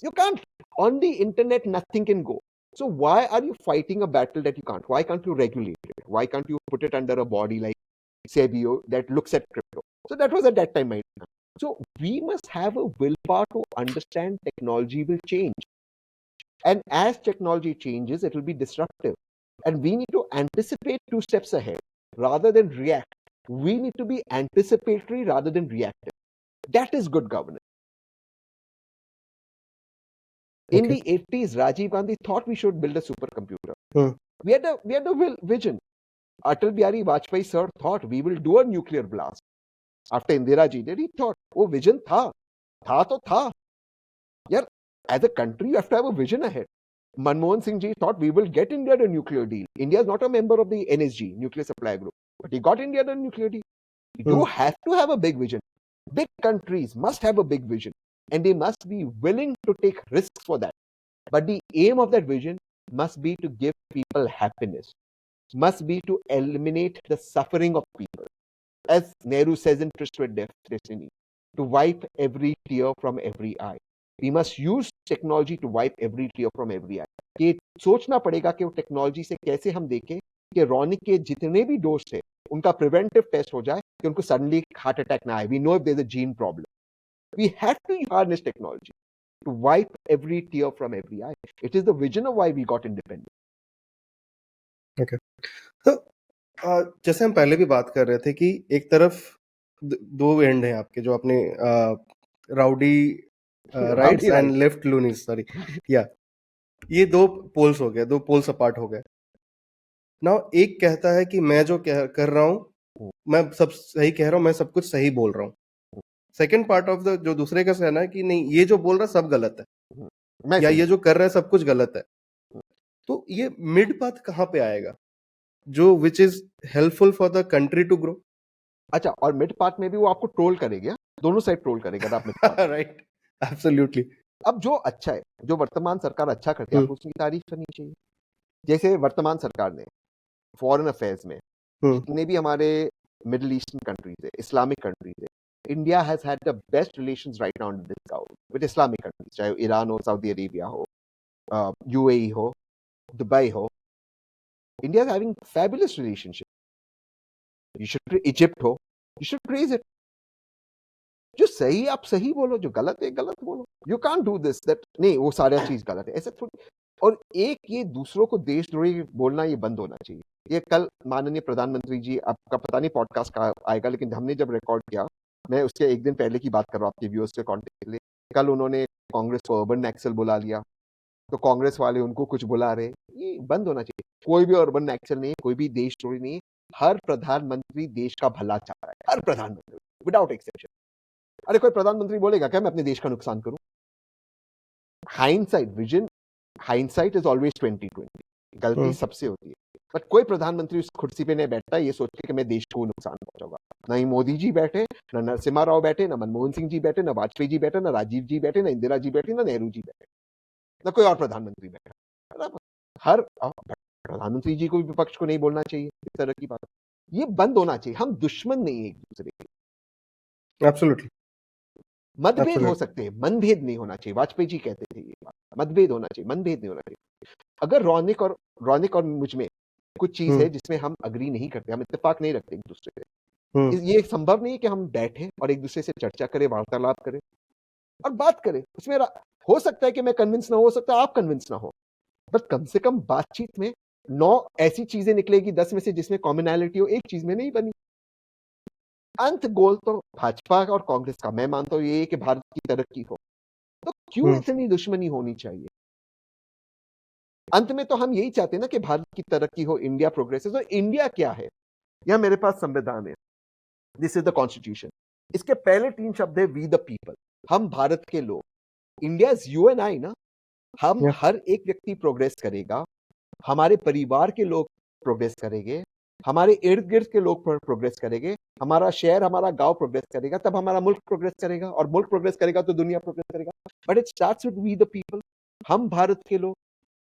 You can't. On the internet, nothing can go. So why are you fighting a battle that you can't? Why can't you regulate it? Why can't you put it under a body like SEBI that looks at crypto? So that was at that time my time. So we must have a willpower to understand technology will change. And as technology changes, it will be disruptive. And we need to anticipate 2 steps ahead rather than react. We need to be anticipatory rather than reactive. That is good governance. In Okay. the 80s, Rajiv Gandhi thought we should build a supercomputer. Hmm. We had a vision. Atal Bihari Vajpayee sir thought we will do a nuclear blast. After Indira ji did, he thought, oh, vision tha to tha. Yeah, as a country, you have to have a vision ahead. Manmohan Singh ji thought we will get India a nuclear deal. India is not a member of the NSG, Nuclear Supply Group, but he got India a nuclear deal. You have to have a big vision. Big countries must have a big vision, and they must be willing to take risks for that. But the aim of that vision must be to give people happiness, must be to eliminate the suffering of people. As Nehru says in Tryst with Destiny, to wipe every tear from every eye. We must use technology to wipe every tear from every eye. कि सोचना पड़ेगा कि वो technology से कैसे हम देखें कि रौनिक के जितने भी दोस्त है उनका प्रिवेंटिव टेस्ट हो जाए कि उनको सडनली हार्ट अटैक ना आए. We know if there is a gene problem. We have to harness technology to wipe every tear from every eye. It is the vision of why we got independent. Okay. तो जैसे हम पहले भी बात कर रहे थे कि एक तरफ दो एंड हैं आपके, जो अपने rowdy rights and left loonies, sorry, या ये दो पोल्स हो गए, दो पोल्स अपार्ट हो गए. नाउ एक कहता है कि मैं जो कर रहा हूँ, मैं सब सही कह रहा हूँ, मैं सब कुछ सही बोल रहा हूँ. सेकेंड पार्ट ऑफ द जो दूसरे का कहना है कि नहीं, ये जो बोल रहा है सब गलत है, या ये जो कर रहा है सब कुछ गलत है. तो ये मिड पाथ कहाँ पे आएगा जो which is helpful for the country to grow? अच्छा, और मिड पार्ट में भी वो आपको ट्रोल करेगा, दोनों साइड ट्रोल करेगा आप मिड पार्ट. Right, absolutely. अब जो अच्छा है, जो वर्तमान सरकार अच्छा करती है, आपको उसकी तारीफ करनी चाहिए. जैसे वर्तमान सरकार ने फॉरेन अफेयर्स में, हम्म जितने भी हमारे मिडिल ईस्टर्न कंट्रीज है, इस्लामिक कंट्रीज है, India has had the best relations right now in this government with Islamic countries, चाहे ईरान हो, सऊदी अरेबिया हो, यूएई हो, दुबई हो. India is having fabulous relationship. You should, Egypt हो, you should praise it. जो सही आप सही बोलो, जो गलत है गलत बोलो. You can't do this that नहीं वो सारा चीज गलत है, ऐसे थोड़ी. और एक ये दूसरों को देशद्रोही बोलना ये बंद होना चाहिए. ये कल माननीय प्रधानमंत्री जी, आपका पता नहीं पॉडकास्ट का आएगा, लेकिन हमने जब रिकॉर्ड किया, मैं उसके एक दिन पहले की बात कर रहा हूँ आपके व्यूअर्स के कॉन्टेक्ट के लिए. कल उन्होंने कांग्रेस को अर्बन नक्सल बुला लिया, तो कांग्रेस वाले उनको कुछ बुला रहे. ये बंद होना चाहिए. कोई भी अर्बन नक्सल नहीं है, कोई भी देशद्रोही नहीं है. हर प्रधानमंत्री देश का भला चाह रहा है, हर प्रधानमंत्री विदाउट एक्सेप्शन. अरे कोई प्रधानमंत्री बोलेगा क्या मैं अपने देश का नुकसान करूं? Hindsight vision, hindsight is always 2020. गलती सबसे होती है, बट कोई प्रधानमंत्री उस कुर्सी पे नहीं बैठता ये सोच के कि मैं देश को नुकसान पहुंचाऊंगा. ना ही मोदी जी बैठे, ना नरसिम्हा राव बैठे, ना मनमोहन सिंह जी बैठे, ना वाजपेयी जी बैठे, ना राजीव जी बैठे, ना इंदिरा जी बैठे, ना नेहरू जी बैठे, ना कोई और प्रधानमंत्री बैठा. हर प्रधानमंत्री जी को भी विपक्ष को नहीं बोलना चाहिए इस तरह की बात. ये बंद होना चाहिए. हम दुश्मन नहीं है एक दूसरे के. एब्सोल्युटली. मतभेद हो सकते हैं, मनभेद नहीं होना चाहिए. वाजपेयी जी कहते थे ये बात, मतभेद होना चाहिए, मनभेद नहीं होना चाहिए. अगर रौनिक और मुझ में कुछ चीज है जिसमें हम अग्री नहीं करते, हम इत्तेफाक नहीं रखते एक दूसरे से, ये संभव नहीं है कि हम बैठे और एक दूसरे से चर्चा करें, वार्तालाप करें और बात करें. उसमें हो सकता है कि मैं कन्विंस ना हो सकता है आप कन्विंस ना हो, बट कम से कम बातचीत में 9 ऐसी चीजें निकलेगी 10 में से जिसमें कॉमनैलिटी हो, एक चीज में नहीं बनी. अंत गोल तो भाजपा और कांग्रेस का मैं मानता हूं ये है कि भारत की तरक्की हो. तो क्यों इतनी दुश्मनी होनी चाहिए? अंत में तो हम यही चाहते हैं ना कि भारत की तरक्की हो, इंडिया प्रोग्रेसेस. और इंडिया क्या है? यह मेरे पास संविधान है, दिस इज द कॉन्स्टिट्यूशन. इसके पहले 3 शब्द है वी द पीपल, हम भारत के लोग. India is you and I ना. हम हर एक व्यक्ति प्रोग्रेस करेगा, हमारे परिवार के लोग प्रोग्रेस करेंगे, हमारे इर्द गिर्द के लोग प्रोग्रेस करेंगे, हमारा शहर हमारा गांव प्रोग्रेस करेगा, तब हमारा मुल्क प्रोग्रेस करेगा, और मुल्क प्रोग्रेस करेगा तो दुनिया प्रोग्रेस करेगा. But it starts with we the people. हम भारत के लोग,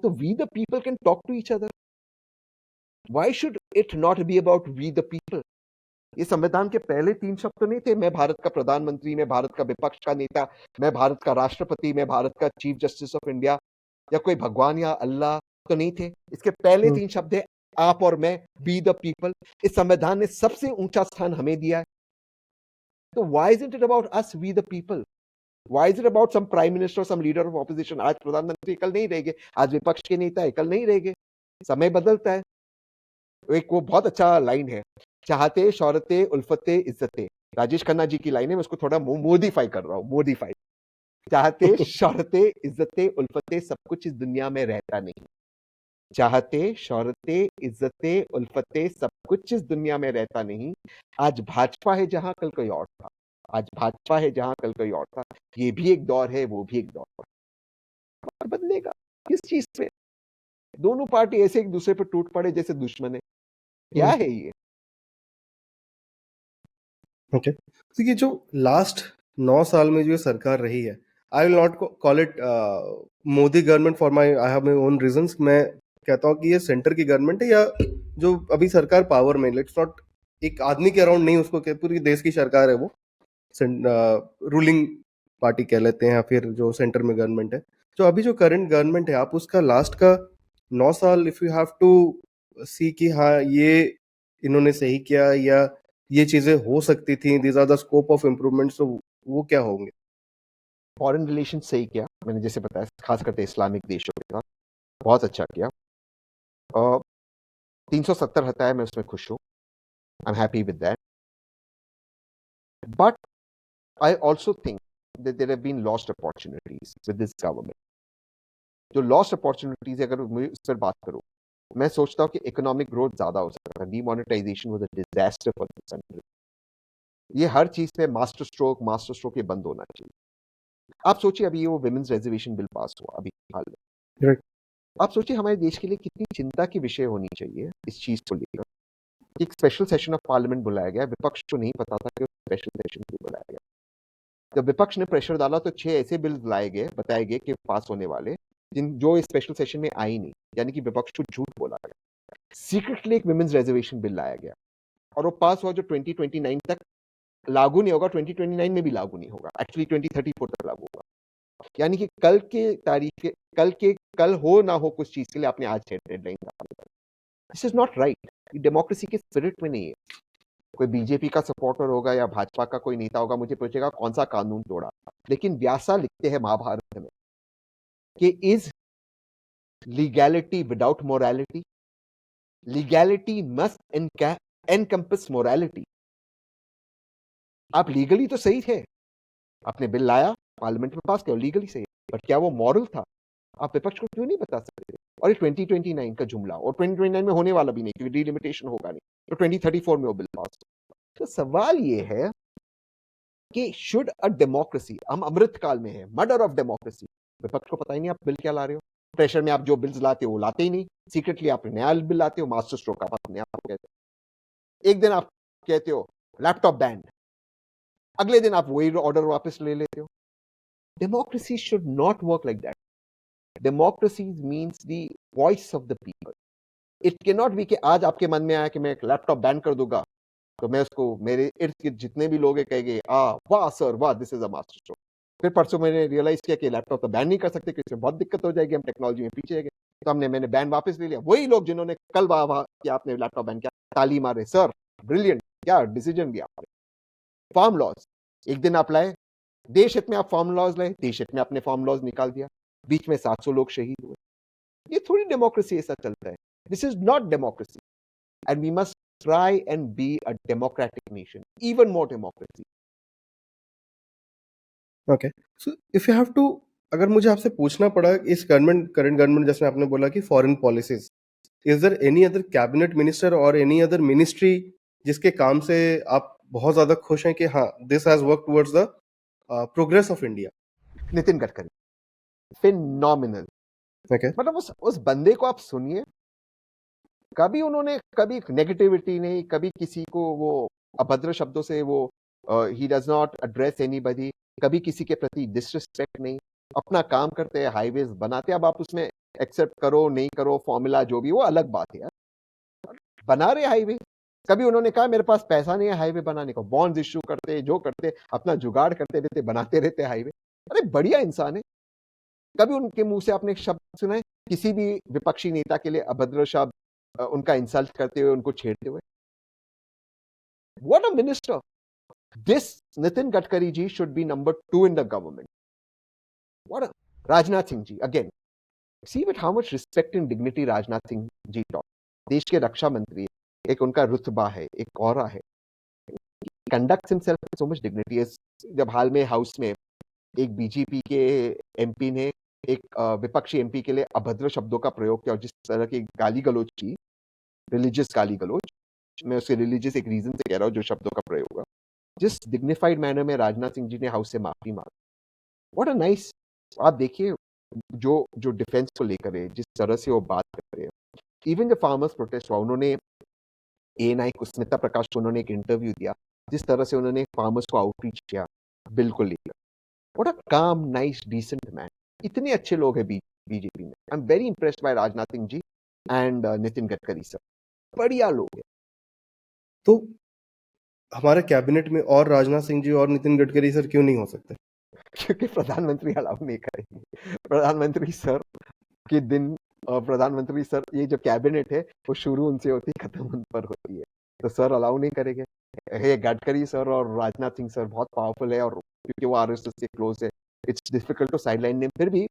तो we the people can talk to each other. Why should it not be about we the people? ये संविधान के पहले 3 शब्द तो नहीं थे, मैं भारत का प्रधानमंत्री, मैं भारत का विपक्ष का नेता, मैं भारत का राष्ट्रपति, मैं भारत का चीफ जस्टिस ऑफ इंडिया, या कोई भगवान या अल्लाह तो नहीं थे. इसके पहले 3 शब्द है आप और मैं, बी द पीपल. इस संविधान ने सबसे ऊंचा स्थान हमें दिया है. तो why is it about us, we the people? Why is it about some prime minister, some leader of opposition? आज प्रधानमंत्री कल नहीं रहेंगे, आज विपक्ष के नेता है कल नहीं रहेंगे. समय बदलता है. एक वो बहुत अच्छा लाइन है, चाहते शौहरते उल्फते इज्जते. राजेश खन्ना जी की लाइन है, मैं उसको थोड़ा मोडिफाई कर रहा हूं, मोडिफाई. चाहते शौहरते इज्जते उल्फते सब कुछ इस दुनिया में रहता नहीं. चाहते शौहरते इज्जते उल्फते सब कुछ इस दुनिया में रहता नहीं. आज भाजपा है जहां कल कोई और था, आज भाजपा है जहां कल कोई और था. ये भी एक दौर है, वो भी एक दौर है. और बदलेगा किस चीज पे? दोनों पार्टी ऐसे एक दूसरे पर टूट पड़े जैसे दुश्मन है. क्या है ये? ओके. तो ये जो लास्ट 9 साल में जो सरकार रही है, I will not call it Modi government for my, I have my own reasons. मैं कहता हूँ कि ये सेंटर की गवर्नमेंट है, या जो अभी सरकार पावर में, लेट्स नॉट एक आदमी के अराउंड नहीं उसको कह, पूरी देश की सरकार है वो, रूलिंग पार्टी कह लेते हैं, या फिर जो सेंटर में गवर्नमेंट है. जो अभी जो करंट गवर्नमेंट है, आप उसका लास्ट का 9 साल इफ यू हैव टू सी कि हाँ ये इन्होंने सही किया या ये चीजें हो सकती थी, these are the scope of improvement, तो वो क्या होंगे? फॉरेन रिलेशन सही किया, मैंने जैसे बताया, खास करके इस्लामिक देशों के साथ बहुत अच्छा किया. 370 हटाया, मैं उसमें खुश हूं. I am happy with that. But I also think that there have been lost opportunities with this government. जो लॉस्ट अपॉर्चुनिटीज, अगर मैं इस पर बात करूं, मैं सोचता हूं कि इकोनॉमिक ग्रोथ ज्यादा हो सकता है. Demonetisation was a disaster for this country. ये हर चीज पे मास्टर स्ट्रोक ये बंद होना चाहिए. आप सोचिए, अभी वो विमेंस रिजर्वेशन बिल पास हुआ अभी हाल में. Right. आप सोचिए हमारे देश के लिए कितनी चिंता की विषय होनी चाहिए इस चीज को लेकर. एक स्पेशल सेशन ऑफ पार्लियामेंट बुलाया गया, विपक्ष को नहीं पता था कि स्पेशल सेशन भी बुलाया गया. जब विपक्ष ने प्रेशर डाला तो 6 ऐसे बिल लाए गए, बताए गए कि पास होने वाले, जो स्पेशल सेशन में आई नहीं, यानी कि विपक्ष को झूठ बोला गया. सीक्रेटली एक विमेंस रिजर्वेशन बिल लाया गया और वो पास हुआ जो 2029 तक लागू नहीं होगा, 2029 में भी लागू नहीं होगा, एक्चुअली 2034 तक लागू होगा। यानी कि कल हो ना हो कुछ चीज के लिए आपने आज डेडलाइन डाल। This is not right, democracy के स्पिरिट में नहीं है। कोई बीजेपी का सपोर्टर होगा या भाजपा का कोई नेता होगा, मुझे पूछेगा कौन सा कानून तोड़ा, लेकिन व्यासा लिखते हैं महाभारत में कि is legality without morality, legality must encompass morality. आप लीगली तो सही थे, आपने बिल लाया, पार्लियामेंट में पास किया, लीगली सही, बट क्या वो मॉरल था? आप विपक्ष को क्यों नहीं बता सकते? और ये 2029 का जुमला, और 2029 में होने वाला भी नहीं क्योंकि डिलिमिटेशन होगा नहीं, तो 2034 में वो बिल पास। तो सवाल ये है कि शुड अ डेमोक्रेसी, हम अमृत काल में है, मर्डर ऑफ डेमोक्रेसी, विपक्ष को पता ही नहीं आप बिल क्या ला रहे हो, प्रेशर में आप जो बिल्स लाते हो वो लाते ही नहीं, सीक्रेटली आप नया बिल लाते हो, मास्टर स्ट्रोक आप अपने आप को कहते हो। एक दिन आप कहते हो लैपटॉप बैन, अगले दिन आप वही ऑर्डर वापस ले लेते हो। Democracy should not work like that. Democracy means the voice of the people. It can not be कि आज आपके मन में आया कि मैं एक लैपटॉप बैन कर दूंगा, तो मैं उसको, मेरे इर्द गिर्द जितने भी लोग कहेंगे वाह सर वाह, this is a master stroke. फिर परसों मैंने रियलाइज किया कि लैपटॉप तो बैन नहीं कर सकते क्योंकि बहुत दिक्कत हो जाएगी, हम टेक्नोलॉजी में पीछे गए, तो मैंने बैन वापस ले लिया। वही लोग जिन्होंने कल वाह वाह कि आपने लैपटॉप बैन किया, ताली मारे, सर ब्रिलियंट, क्या डिसीजन लिया आपने। फार्म लॉज एक दिन आप लाए, देश हित में आप फार्म लॉज लाए, देश हित में आपने फार्म लॉज निकाल दिया, बीच में 700 लोग शहीद हुए। ये थोड़ी डेमोक्रेसी ऐसा चलता है। This is not democracy and we must try and be a democratic nation, even more democracy. Okay. So if you have to, अगर मुझे आपसे पूछना पड़ा इस करंट गवर्नमेंट, जैसे आपने बोला कि foreign policies, is there any other cabinet minister और एनी अदर मिनिस्ट्री जिसके काम से आप बहुत ज्यादा खुश हैं कि हाँ, this has work towards the progress of India? Nitin Gadkari, phenomenal. Okay. मतलब उस बंदे को आप सुनिए, कभी उन्होंने कभी नेगेटिविटी नहीं, कभी किसी को वो अभद्र शब्दों से वो he does not address anybody, कभी किसी के प्रति डिसरिस्पेक्ट नहीं, अपना काम करते हैं, हाईवेज बनाते हैं। अब आप उसमें एक्सेप्ट करो नहीं करो, फॉर्मूला जो भी, वो अलग बात है यार, बना रहे हाईवे। कभी उन्होंने कहा मेरे पास पैसा नहीं है हाईवे बनाने को, बॉन्ड्स इश्यू करते, जो करते, अपना जुगाड़ करते रहते, बनाते रहते हाईवे। अरे बढ़िया इंसान है। कभी उनके मुंह से आपने शब्द सुना है किसी भी विपक्षी नेता के लिए अभद्र शब्द, उनका इंसल्ट करते हुए, उनको छेड़ते हुए? What a minister! This Nitin Gadkari ji should be number 2 in the government. What a Rajnath Singh ji, again see with how much respect and dignity Rajnath Singh ji talk. देश के रक्षा मंत्री, एक उनका रुतबा है, एक औरा है, conducts himself with so much dignity. जब हाल में हाउस में एक बीजेपी के एमपी ने एक विपक्षी एमपी के लिए अभद्र शब्दों का प्रयोग किया और जिस तरह की गाली गलौज की, रिलीजियस गाली गलौज, मैं उसे रिलीजियस एक रीजन से कह रहा हूं जो शब्दों का प्रयोग हुआ, जिस डिग्निफाइड मैनर में राजनाथ सिंह जी ने हाउस से माफी मांगी, व्हाट अ नाइस। आप देखिए जो जो डिफेंस को लेकर है, जिस तरह से वो बात कर रहे हैं, इवन जो फार्मर्स प्रोटेस्ट हुआ, उन्होंने एएनआई को, स्मिता प्रकाश को उन्होंने एक इंटरव्यू दिया, जिस तरह से उन्होंने फार्मर्स को आउटरीच किया, बिल्कुल लेकर, व्हाट अ काम, नाइस, डिसेंट मैन। इतने अच्छे लोग हैं बीजेपी में। I am very impressed by Rajnath Singh ji and Nitin Gadkari sir, बढ़िया लोग हैं। तो हमारे कैबिनेट में और राजनाथ सिंह जी और नितिन गडकरी सर क्यों नहीं हो सकते? क्योंकि प्रधानमंत्री अलाउ नहीं करेंगे। प्रधानमंत्री सर के दिन, प्रधानमंत्री सर, ये जो कैबिनेट है वो शुरू उनसे होती है, खत्म उन पर होती है, तो सर अलाउ नहीं करेंगे। ये गडकरी सर और राजनाथ सिंह सर बहुत पावरफुल है, और क्योंकि वो आरएसएस से क्लोज है, it's difficult to sideline name. फिर भी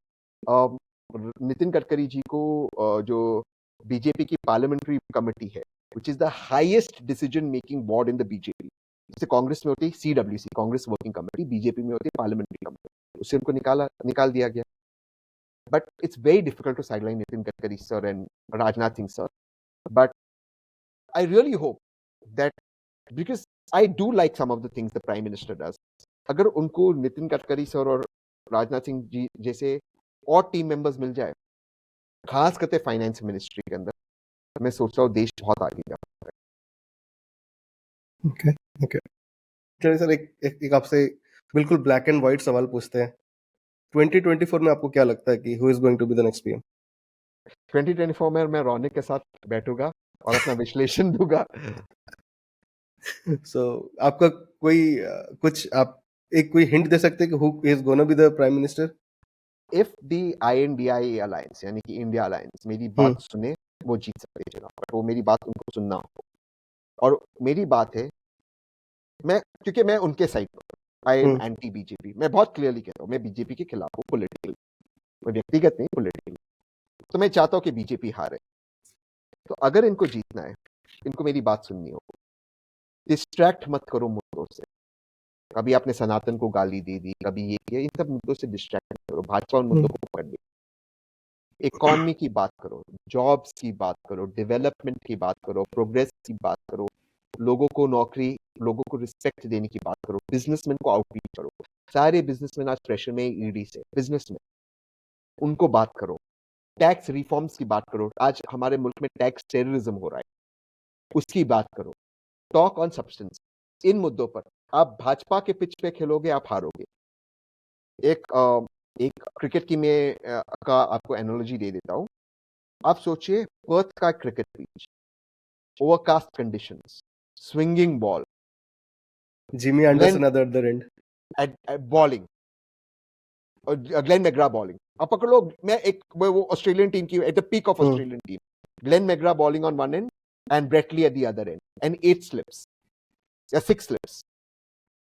नितिन गडकरी जी को जो बीजेपी की पार्लियामेंट्री कमेटी है, which is the highest decision making body in the BJP, जैसे कांग्रेस में होती है CWC, Congress working committee, BJP में होती है पार्लियामेंट्री कमेटी, उससे उनको निकाल दिया गया। But it's very difficult to sideline Nitin Gadkari sir and Rajnath Singh sir. But I really hope that, because I do like some of the things the Prime Minister does, अगर उनको Nitin Gadkari sir और राजनाथ सिंह जी जैसे और team members मिल जाए, खास करके finance ministry के अंदर, मैं सोच रहा हूँ देश बहुत आगे जा सकता है। ओके ओके, चलिए सर, एक आपसे बिल्कुल ब्लैक एंड व्हाइट सवाल पूछते हैं। 2024 में आपको क्या लगता है कि who is going to be the next PM? 2024 में मैं रौनक के साथ बैठूंगा और अपना विश्लेषण दूंगा। So आपका कोई कुछ आप एक कोई हिंट दे सकते हैं कि who is gonna be the prime minister? If the INDIA alliance यानी कि इंडिया अलायंस मेरी बात सुने, वो जीत सकते हैं चुनाव, बट वो मेरी बात उनको सुनना हो। और मेरी बात है, क्योंकि मैं उनके साइड पर, आई एम एंटी बीजेपी, मैं बहुत क्लियरली कहता हूँ, मैं बीजेपी के खिलाफ हूँ पोलिटिकल, व्यक्तिगत नहीं, पोलिटिकल। तो मैं चाहता हूँ कि बीजेपी हारे। तो अगर इनको जीतना है, इनको मेरी बात सुननी हो, डिस्ट्रैक्ट मत करो मुद्दों से। कभी आपने सनातन को गाली दे दी, कभी ये किया, इन सब मुद्दों से डिस्ट्रैक्ट करो, भाजपा उन मुद्दों को पकड़ ली। इकोनॉमी की बात करो, जॉब्स की बात करो, डेवलपमेंट की बात करो, प्रोग्रेस की बात करो, लोगों को नौकरी, लोगों को रिस्पेक्ट देने की बात करो, बिजनेसमैन को आउटरीच करो। सारे बिजनेसमैन आज प्रेशर में, ईडी से, बिजनेसमैन, उनको बात करो। टैक्स रिफॉर्म्स की बात करो, आज हमारे मुल्क में टैक्स टेररिज्म हो रहा है, उसकी बात करो। Talk on substance. इन मुद्दों पर आप भाजपा के पिच पे खेलोगे, आप हारोगे। एक क्रिकेट की मैं का आपको एनालॉजी दे देता हूं। आप सोचिए, पर्थ का cricket pitch, overcast conditions, swinging ball, Jimmy Anderson at the other end. Bowling, और ग्लेन मैग्रा बॉलिंग। आप पकड़ लो, मैं वो ऑस्ट्रेलियन टीम की, at the peak of Australian team, Glenn McGrath bowling on one and and Brett Lee at the other and, and 8 slips या 6 slips,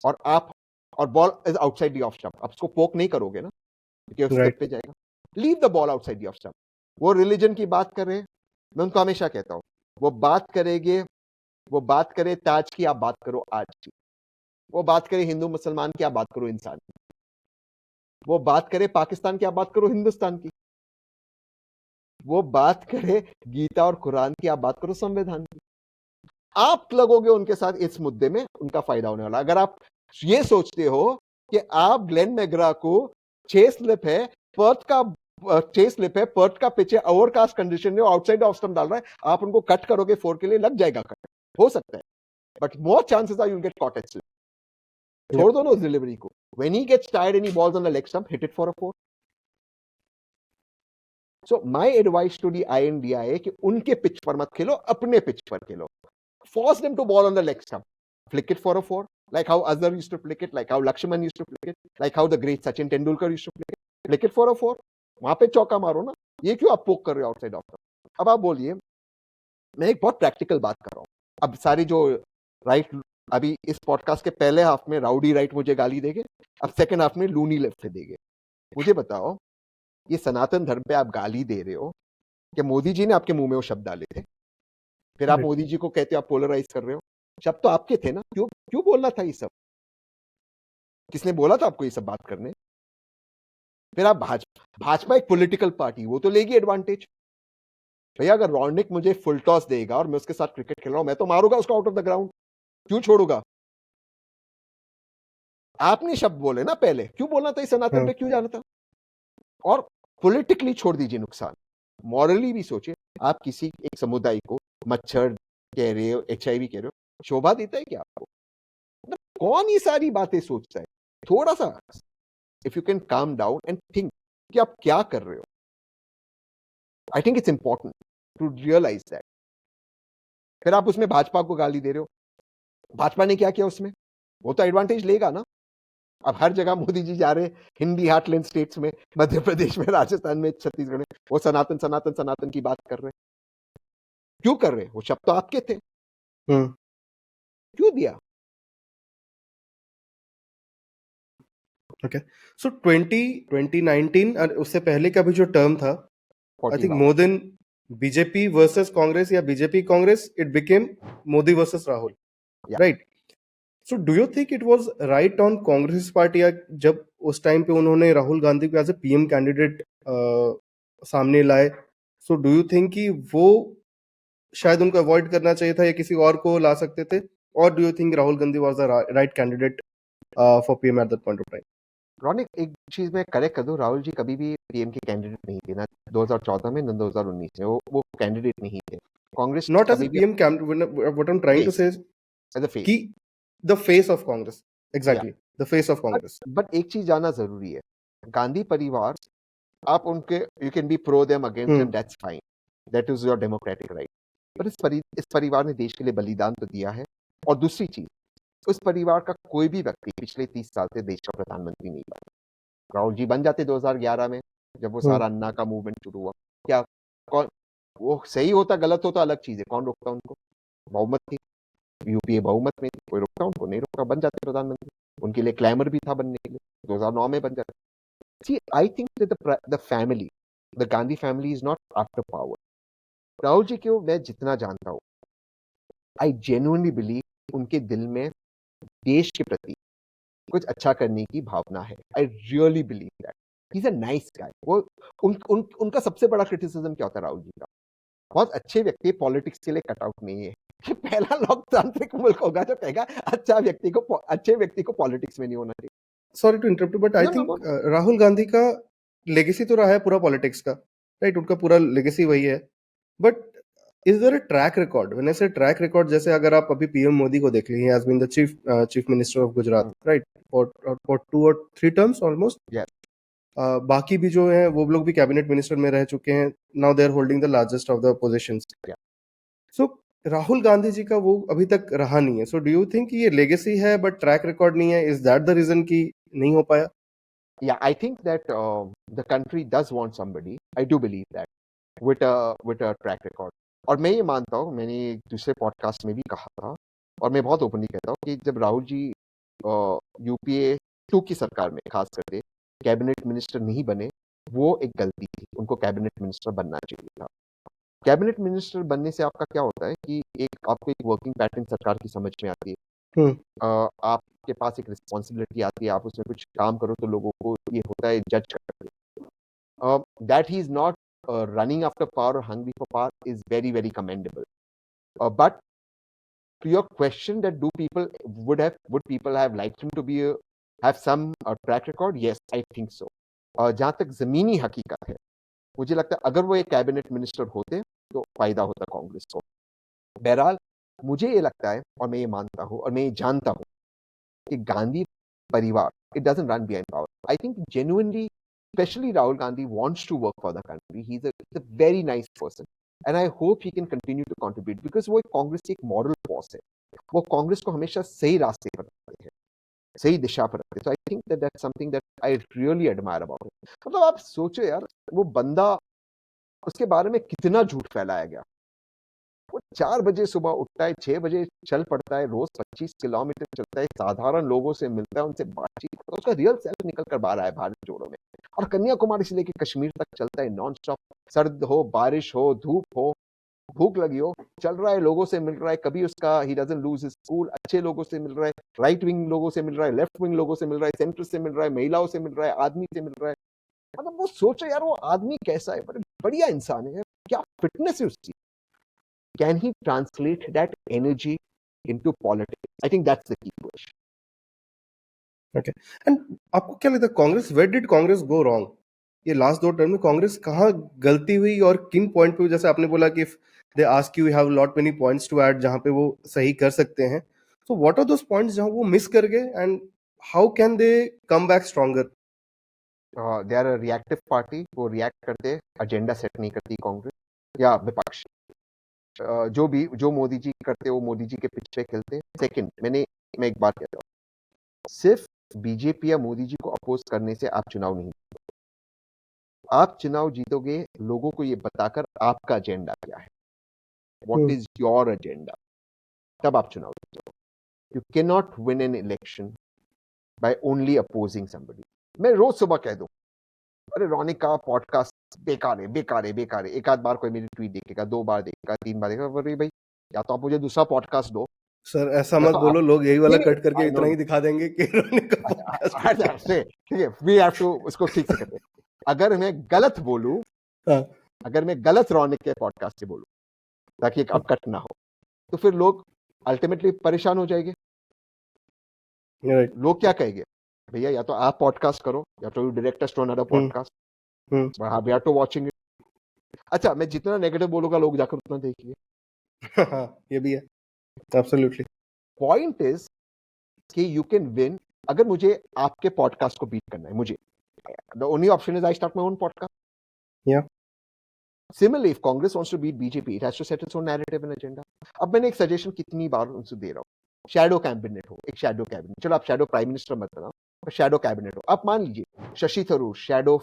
और ball is outside the off stump. आप उसको पोक नहीं करोगे ना, क्योंकि स्लिप पे जाएगा। Leave the ball outside the off stump. वो रिलीजन की बात कर रहे हैं, मैं उनको हमेशा कहता हूं, वो बात करे ताज की, आप बात करो आज की। वो बात करे हिंदू मुसलमान की, आप बात करो इंसान की। वो बात करे पाकिस्तान की, आप बात करो हिंदुस्तान की। वो बात करे गीता और कुरान की, आप बात करो संविधान की। आप लगोगे उनके साथ इस मुद्दे में, उनका फायदा होने वाला। अगर आप ये सोचते हो कि आप ग्लेन मैग्रा को 6 स्लिप है, पर्थ का 6 स्लिप है, पर्थ का पिच है, ओवरकास्ट कंडीशन में आउटसाइड ऑफ स्टंप डाल रहा है, आप उनको कट करोगे 4 के लिए, लग जाएगा कट, हो सकता है, but more chances are you get caught at slip. छोड़ दो ना उस डिलीवरी को। When he gets tired and he bowls on the leg stump, hit it for a 4। So my advice to the INDIA कि उनके pitch पर मत खेलो, अपने पिच पर खेलो। Force them to ball on the leg stump. Flick it for a 4, like how Azhar used to flick it, like how Lakshman used to flick it, like how the great Sachin Tendulkar used to flick it. Flick it for a 4. वहां पे चौका मारो ना। ये क्यों आप पोक कर रहे हो आउटसाइड ऑफ? अब आप बोलिए, मैं एक बहुत प्रैक्टिकल बात कर रहा हूं। अब सारी जो राइट, अभी इस पॉडकास्ट के पहले हाफ में राउडी राइट मुझे गाली देंगे, अब सेकंड हाफ में लूनी लेफ्ट से देंगे। मुझे बताओ, ये सनातन धर्म पे आप गाली दे रहे हो कि मोदी जी ने आपके मुंह में वो शब्द डाले थे, फिर आप मोदी जी को कहते हो आप पोलराइज कर रहे हो। शब्द तो आपके थे ना, क्यों बोलना था ये सब? किसने बोला था आपको ये सब बात करने? फिर आप भाजपा एक पॉलिटिकल पार्टी, वो तो लेगी एडवांटेज। भैया, अगर रॉनिक मुझे फुल टॉस देगा और मैं उसके साथ क्रिकेट खेल रहा हूं, मैं तो मारूंगा उसको आउट ऑफ द ग्राउंड, क्यों छोड़ूंगा? आपने शब्द बोले ना पहले, क्यों बोलना था इस सनातन पे, क्यों जाना था? और पॉलिटिकली छोड़ दीजिए नुकसान, मॉरली भी सोचिए। आप किसी एक समुदाय को मच्छर कह रहे हो, HIV कह रहे हो, शोभा देता है क्या आपको? कौन ये सारी बातें सोचता है? थोड़ा सा if you can calm down and think कि आप क्या कर रहे हो। I think it's important to realise that. फिर आप उसमें भाजपा को गाली दे रहे हो, भाजपा ने क्या किया उसमें? वो तो एडवांटेज लेगा ना। अब हर जगह मोदी जी जा रहे हैं, हिंदी हार्टलैंड स्टेट्स में, मध्य प्रदेश में, राजस्थान में, छत्तीसगढ़ में, वो सनातन सनातन सनातन की बात कर रहे हैं। क्यों कर रहे हैं? वो शब्द तो आपके थे, क्यों दिया? Okay. So 2019 और उससे पहले का भी जो टर्म था, I think more than BJP versus Congress या BJP Congress, it became Modi versus Rahul, right? So do you think it was right on Congress party या जब उस टाइम पे उन्होंने राहुल गांधी को एज ए PM कैंडिडेट सामने लाए, so do you think कि वो शायद उनको अवॉइड करना चाहिए था या किसी और को ला सकते थे, or do you think Rahul Gandhi was the right candidate for PM at that point of time? Ronic, एक चीज मैं करेक्ट कर दूं, राहुल जी कभी भी PM के कैंडिडेट नहीं थे, ना 2014 में, ना 2019 में, वो कैंडिडेट नहीं थे। Congress Not as a PM candidate, what I'm trying to say is as a face. कि the face of Congress, exactly, the face of Congress. But एक चीज जानना जरूरी है, गांधी परिवार, आप उनके, you can be pro them, against them, that's fine, that is your democratic right, पर इस परिवार ने देश के लिए बलिदान तो दिया है। और दूसरी चीज, उस परिवार का कोई भी व्यक्ति पिछले 30 साल से देश का प्रधानमंत्री नहीं बना। राहुल जी बन जाते 2011 में, जब वो सारा अन्ना का मूवमेंट शुरू हुआ। क्या कौन, वो सही होता गलत होता अलग चीज है, कौन रोकता उनको? बहुमत थी, यूपीए बहुमत में थी, कोई रोकता उनको? नहीं रोका, बन जाते प्रधानमंत्री। उनके लिए क्लैमर भी था बनने के लिए, 2009 में बन जाते। See I think the family, the Gandhi family is not after power. Rahul ji को मैं जितना जानता हूँ, आई जेन्युइनली बिलीव उनके दिल में देश के प्रति कुछ अच्छा करने की भावना है। I really believe that he is a nice guy. वो उनका सबसे बड़ा क्रिटिसिज्म क्या होता है राहुल जी का? बहुत अच्छे व्यक्ति पॉलिटिक्स के लिए कटआउट नहीं है। ये पहला लोकतांत्रिक मुल्क होगा जो कहेगा अच्छे व्यक्ति को पॉलिटिक्स में नहीं होना चाहिए। Sorry to interrupt, but I No, no, think no, no. Rahul Gandhi का लेगेसी तो रहा है पूरा पॉलिटिक्स का, राइट? उनका पूरा लेगेसी वही है, but is there a track record? When I say track record, जैसे अगर आप अभी पीएम मोदी को देख लीजिए, has been the chief minister of Gujarat, right, for 2 or 3 terms almost. Yes. बाकी भी जो हैं वो लोग भी कैबिनेट मिनिस्टर में रह चुके हैं। Now they are holding the largest of the positions. Yeah. So Rahul Gandhi ji का वो अभी तक रहा नहीं है। सो डू यू थिंक ये लेगेसी है बट ट्रैक रिकॉर्ड नहीं है? इज दैट द रीजन कि नहीं हो पाया? Yeah, I think that the country does want somebody. I do believe that with a track record. और मैं ये मानता हूँ, मैंने दूसरे पॉडकास्ट में भी कहा था, और मैं बहुत ओपनली कहता हूँ कि जब राहुल जी यूपीए 2 की सरकार में खास करके कैबिनेट मिनिस्टर नहीं बने, वो एक गलती थी। उनको कैबिनेट मिनिस्टर बनना चाहिए था। कैबिनेट मिनिस्टर बनने से आपका क्या होता है कि आपको एक वर्किंग पैटर्न सरकार की समझ में आती है। आपके पास एक रिस्पॉन्सिबिलिटी आती है, आप उसमें कुछ काम करो तो लोगों को ये होता है जज करते। That he is not running after power or hungry for power is very, very commendable. But to your question, that would people have liked him to have some track record? Yes, I think so. जहां तक जमीनी हकीकत है, मुझे लगता है अगर वो एक कैबिनेट मिनिस्टर होते तो फायदा होता कांग्रेस को। बहरहाल मुझे ये लगता है, और मैं ये मानता हूँ और मैं ये जानता हूँ कि गांधी परिवार, it doesn't run behind power. I think genuinely, especially Rahul Gandhi wants to work for the country. He's a very nice person, and I hope he can continue to contribute because वो कांग्रेस की एक moral force है। वो कांग्रेस को हमेशा सही रास्ते पर रखते हैं, सही दिशा पर रखते हैं। So I think that that's something that I really admire about him. मतलब आप सोचो यार, वो बंदा, उसके बारे में कितना झूठ फैलाया गया। वो 4 बजे सुबह उठता है, 6 बजे चल पड़ता है, रोज 25 किलोमीटर चलता है, साधारण लोगों से मिलता है, उनसे बातचीत करता है, उसका रियल सेल्फ निकल कर बाहर आया भारत जोड़ो में। और कन्याकुमारी से लेकर कश्मीर तक चलता है नॉन स्टॉप, सर्द हो, बारिश हो, धूप हो, भूख लगी हो, चल रहा है, लोगों से मिल रहा है। कभी उसका he doesn't lose his school, अच्छे लोगों से मिल रहा है, राइट विंग लोगों से मिल रहा है, लेफ्ट विंग लोगों से मिल रहा है, सेंटर से मिल रहा है, महिलाओं से मिल रहा है, आदमी से मिल रहा है। मतलब वो सोचो यार, वो आदमी कैसा है, बड़े बढ़िया इंसान है, क्या फिटनेस है उसकी। Can he translate that energy into politics? I think that's the key question. Okay, and आपको क्या लगता है Congress, where did Congress go wrong? ये लास्ट 2 टर्म में कांग्रेस कहाँ गलती हुई और किन पॉइंट पे? जैसे आपने बोला कि they ask you have lot many points to add जहाँ पे वो सही कर सकते हैं, so what are those points जहाँ वो मिस कर गए, and how can they come back stronger? They are a reactive party, वो react करते, एजेंडा सेट नहीं करती कांग्रेस या विपक्ष। जो मोदी जी करते वो मोदी जी के पिच पे खेलते। सेकंड, मैं एक बात कहता हूँ, सिर्फ बीजेपी या मोदी जी को अपोज करने से आप चुनाव नहीं जीतोगे। आप चुनाव जीतोगे लोगों को ये बताकर आपका एजेंडा क्या है, व्हाट इज योर एजेंडा, तब आप चुनाव जीतोगे। You can not win an election by only opposing somebody. मैं रोज सुबह कह दूं, अरे रौनिक का पॉडकास्ट बेकार है, बेकार है, बेकार है। एक आध बार कोई मेरी ट्वीट देखेगा, 2 बार देखेगा, 3 बार देखेगा, अरे भाई या तो आप मुझे दूसरा पॉडकास्ट दो, सर ऐसा या मत तो बोलो, लोग यही वाला कट करके नहीं, इतना ही दिखा देंगे कि इन्होंने का पॉडकास्ट। ठीक है, वी हैव टू उसको ठीक से करते हैं। अगर मैं गलत बोलूं, अगर मैं गलत रौनिक के पॉडकास्ट से बोलूं ताकि अब कट ना हो, तो फिर लोग अल्टीमेटली परेशान हो जाएंगे। लोग क्या कहेंगे, भैया या तो आप पॉडकास्ट करो या तो you direct us to another podcast, we are to watching it. अच्छा, मैं जितना नेगेटिव बोलूंगा लोग जाकर उतना देखिए। ये भी है, एब्सोल्युटली। पॉइंट इज कि यू कैन विन। अगर मुझे आपके पॉडकास्ट को बीट करना है, मुझे the only option is I start my own podcast. या Similarly, if Congress wants to beat BJP, it has to set its own narrative and agenda. अब मैंने एक सजेशन कितनी बार उनसे दे रहा हूँ, शैडो कैबिनेट हो, एक शैडो कैबिनेट, चलो आप शैडो प्राइम मिनिस्टर मत बनाओ, पर शैडो कैबिनेट हो। आप मान लीजिए Shashi Tharoor shadow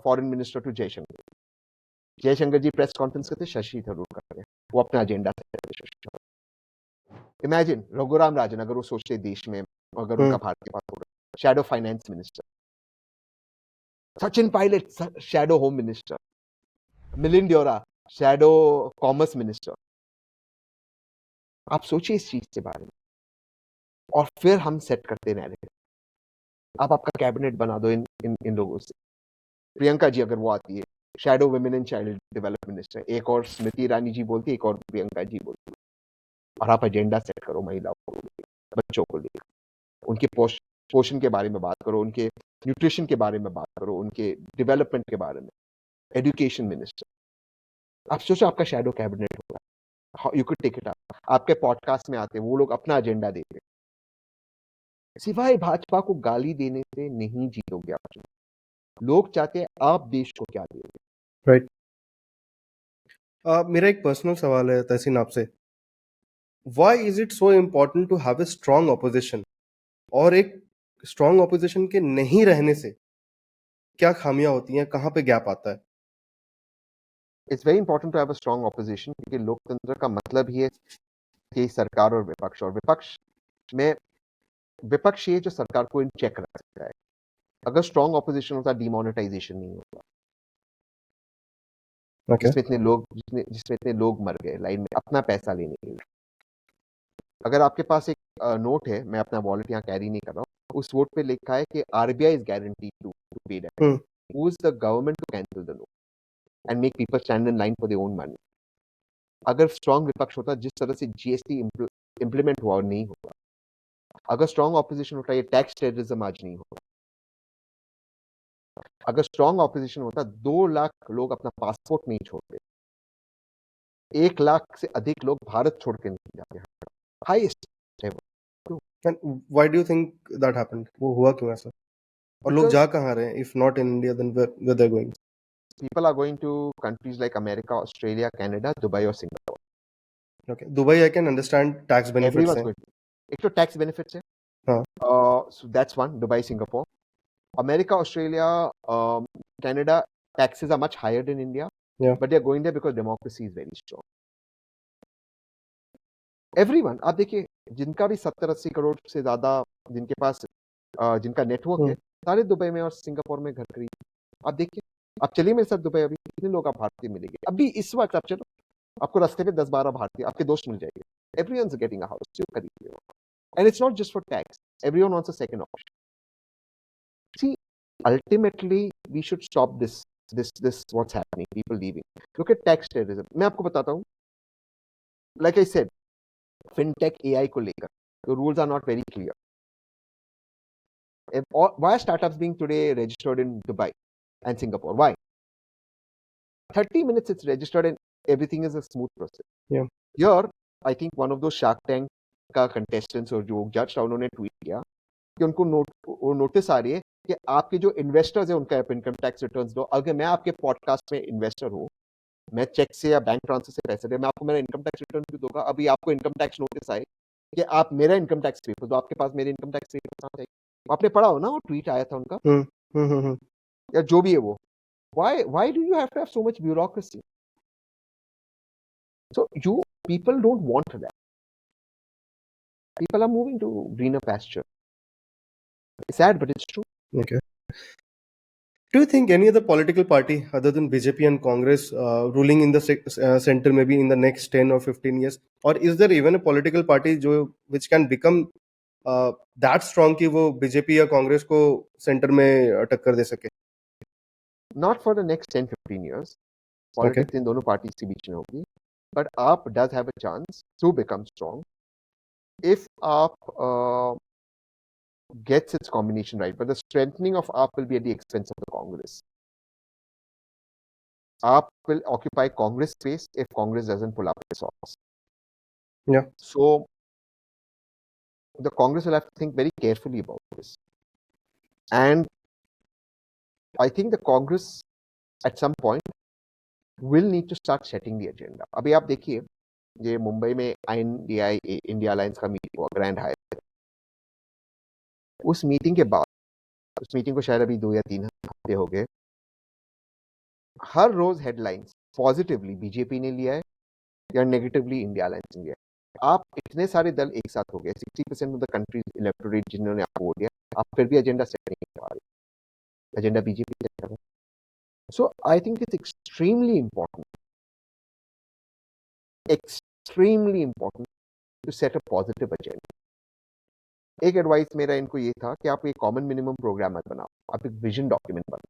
foreign minister to Jaishankar. Jaishankar ji press conference करते, शशि थरूर कर रहे हैं, वो अपना एजेंडा सेट करते शशि थरूर। इमेजिन रघुराम राजन अगर वो सोचते देश में, अगर उनका भारत के पास होगा, shadow finance minister, Sachin Pilot shadow home minister, Milind Deora shadow commerce minister. आप सोचिए इस चीज के बारे में, और फिर हम सेट करते नैरेटिव। आप आपका कैबिनेट बना दो इन लोगों से। प्रियंका जी अगर वो आती है, shadow women and child development minister, एक और स्मृति ईरानी जी बोलती है, एक और प्रियंका जी बोलती है, और आप एजेंडा सेट करो महिलाओं को लेकर, बच्चों को लेकर, उनके पोषण के बारे में बात करो, उनके न्यूट्रिशन के बारे में बात करो, उनके डेवलपमेंट के बारे में, एजुकेशन मिनिस्टर। आप सोचो आपका शैडो कैबिनेट होगा, you could take it up. आपके पॉडकास्ट में आते वो लोग अपना एजेंडा देते, सिवाय भाजपा को गाली देने से नहीं जीतोगे आप चुनाव। लोग चाहते हैं आप देश को क्या दोगे। राइट। मेरा एक पर्सनल सवाल है तहसीन आपसे, why is it so important to have a strong opposition, और एक स्ट्रांग ऑपोजिशन के नहीं रहने से क्या खामियां होती हैं, कहाँ पे गैप आता है? It's very important to have a strong opposition, क्योंकि लोकतंत्र का मतलब ही है कि सरकार और विपक्ष, और विपक्ष में विपक्ष ये जो सरकार को इन चेक रख सकता है। अगर स्ट्रांग ऑपोजिशन होता, डिमोनेटाइजेशन नहीं होता, Okay. जिसमें इतने लोग मर गए लाइन में अपना पैसा लेने के लिए। अगर आपके पास एक नोट है, मैं अपना वॉलेट यहाँ कैरी नहीं कर रहा हूँ, उस वोट पे लिखा है कि आरबीआई इज गारंटीड टू पे that, who is the government to cancel the note and make people stand in line for their own money. अगर स्ट्रांग विपक्ष होता, जिस तरह से जीएसटी इंप्लीमेंट हुआ और नहीं होगा, अगर स्ट्रांग ऑपोजिशन होता, ये टैक्स टेररिज्म आज नहीं होगा। अगर स्ट्रांग ऑपोजिशन होता, 2 लाख लोग अपना पासपोर्ट नहीं छोड़ते, 1 लाख से अधिक लोग भारत छोड़ के नहीं जाते, highest. And why do you think that happened? वो हुआ क्यों ऐसा? और लोग जा कहाँ रहे हैं? If not in India, then where they're going? People are going to countries like America, Australia, Canada, Dubai or Singapore. Okay, Dubai I can understand tax benefits Everyone's हैं. going to. एक तो टैक्स बेनिफिट्स है, हाँ. so that's one. Dubai, Singapore, America, Australia, Canada, taxes are much higher than India. Yeah. But they're going there because democracy is very strong. Everyone, आप देखिए जिनका भी 70-80 करोड़ से ज्यादा जिनके पास जिनका नेटवर्क है, सारे दुबई में और सिंगापुर में घर खरीद। आप देखिए, आप चलिए मेरे साथ दुबई, अभी कितने लोग आप भारतीय मिलेंगे अभी इस वक्त। आप चलो, आपको रास्ते पे 10-12 भारतीय आपके दोस्त मिल जाएंगे। Everyone's getting a house, you खरीद लो। And it's not just for tax. Everyone wants a second option. See, ultimately we should stop this what's happening, people leaving. Look at tax terrorism. मैं आपको बताता हूँ, like I said, fintech AI को लेकर the rules are not very clear. Why are startups being today registered in Dubai and Singapore? Why? 30 minutes it's registered and everything is a smooth process. Yeah. Here, I think one of those Shark Tank का contestants और जो जज था, उन्होंने tweet किया कि उनको notice आ रही है कि आपके जो इन्वेस्टर्स है उनका इनकम टैक्स रिटर्न्स दो। अगर मैं आपके पॉडकास्ट में इन्वेस्टर हूँ, मैं चेक से या बैंक ट्रांसफर से पैसे दे, मैं आपको मेरा इनकम टैक्स रिटर्न भी दूंगा। अभी आपको इनकम टैक्स नोटिस आए कि आप मेरा इनकम टैक्स पेपर दो, आपके पास मेरे इनकम टैक्स पेपर कहाँ जाएगी? आपने पढ़ा हो ना वो ट्वीट आया था उनका, या जो भी है वो। Why do you have to have so much bureaucracy? So people don't want that. People are moving to greener pasture. It's sad, but it's true. Okay. Do you think any other political party other than BJP and Congress ruling in the center maybe in the next 10 or 15 years? Or is there even a political party which can become that strong कि वो BJP या Congress को center में टक्कर दे सके? Not for the next 10-15 years. Politics in दोनों parties के बीच में होगी. But AAP does have a chance to become strong if AAP gets its combination right. But the strengthening of AAP will be at the expense of the Congress. AAP will occupy Congress space if Congress doesn't pull up its socks. Yeah. So the Congress will have to think very carefully about this. And I think the Congress at some point will need to start setting the agenda. अभी आप देखिए, ये मुंबई में INDI India alliance का meeting हुआ, grand height. उस meeting के बाद, उस मीटिंग को शायद अभी 2 या 3 हफ्ते हो गए, हर रोज हेडलाइंस पॉजिटिवली बीजेपी ने लिया है या नेगेटिवली इंडिया अलायंस ने लिया है। आप इतने सारे दल एक साथ हो गए, 60% ऑफ द कंट्री इलेक्टोरेट जिन्होंने आपको वोट दिया, आप फिर भी एजेंडा सेट नहीं कर पा रहे, एजेंडा बीजेपी सेट कर रहा है। So I think it's extremely important to set a positive agenda. एक एडवाइस मेरा इनको ये था कि आप एक कॉमन मिनिमम प्रोग्राम मत बनाओ, आप एक विजन डॉक्यूमेंट बनाओ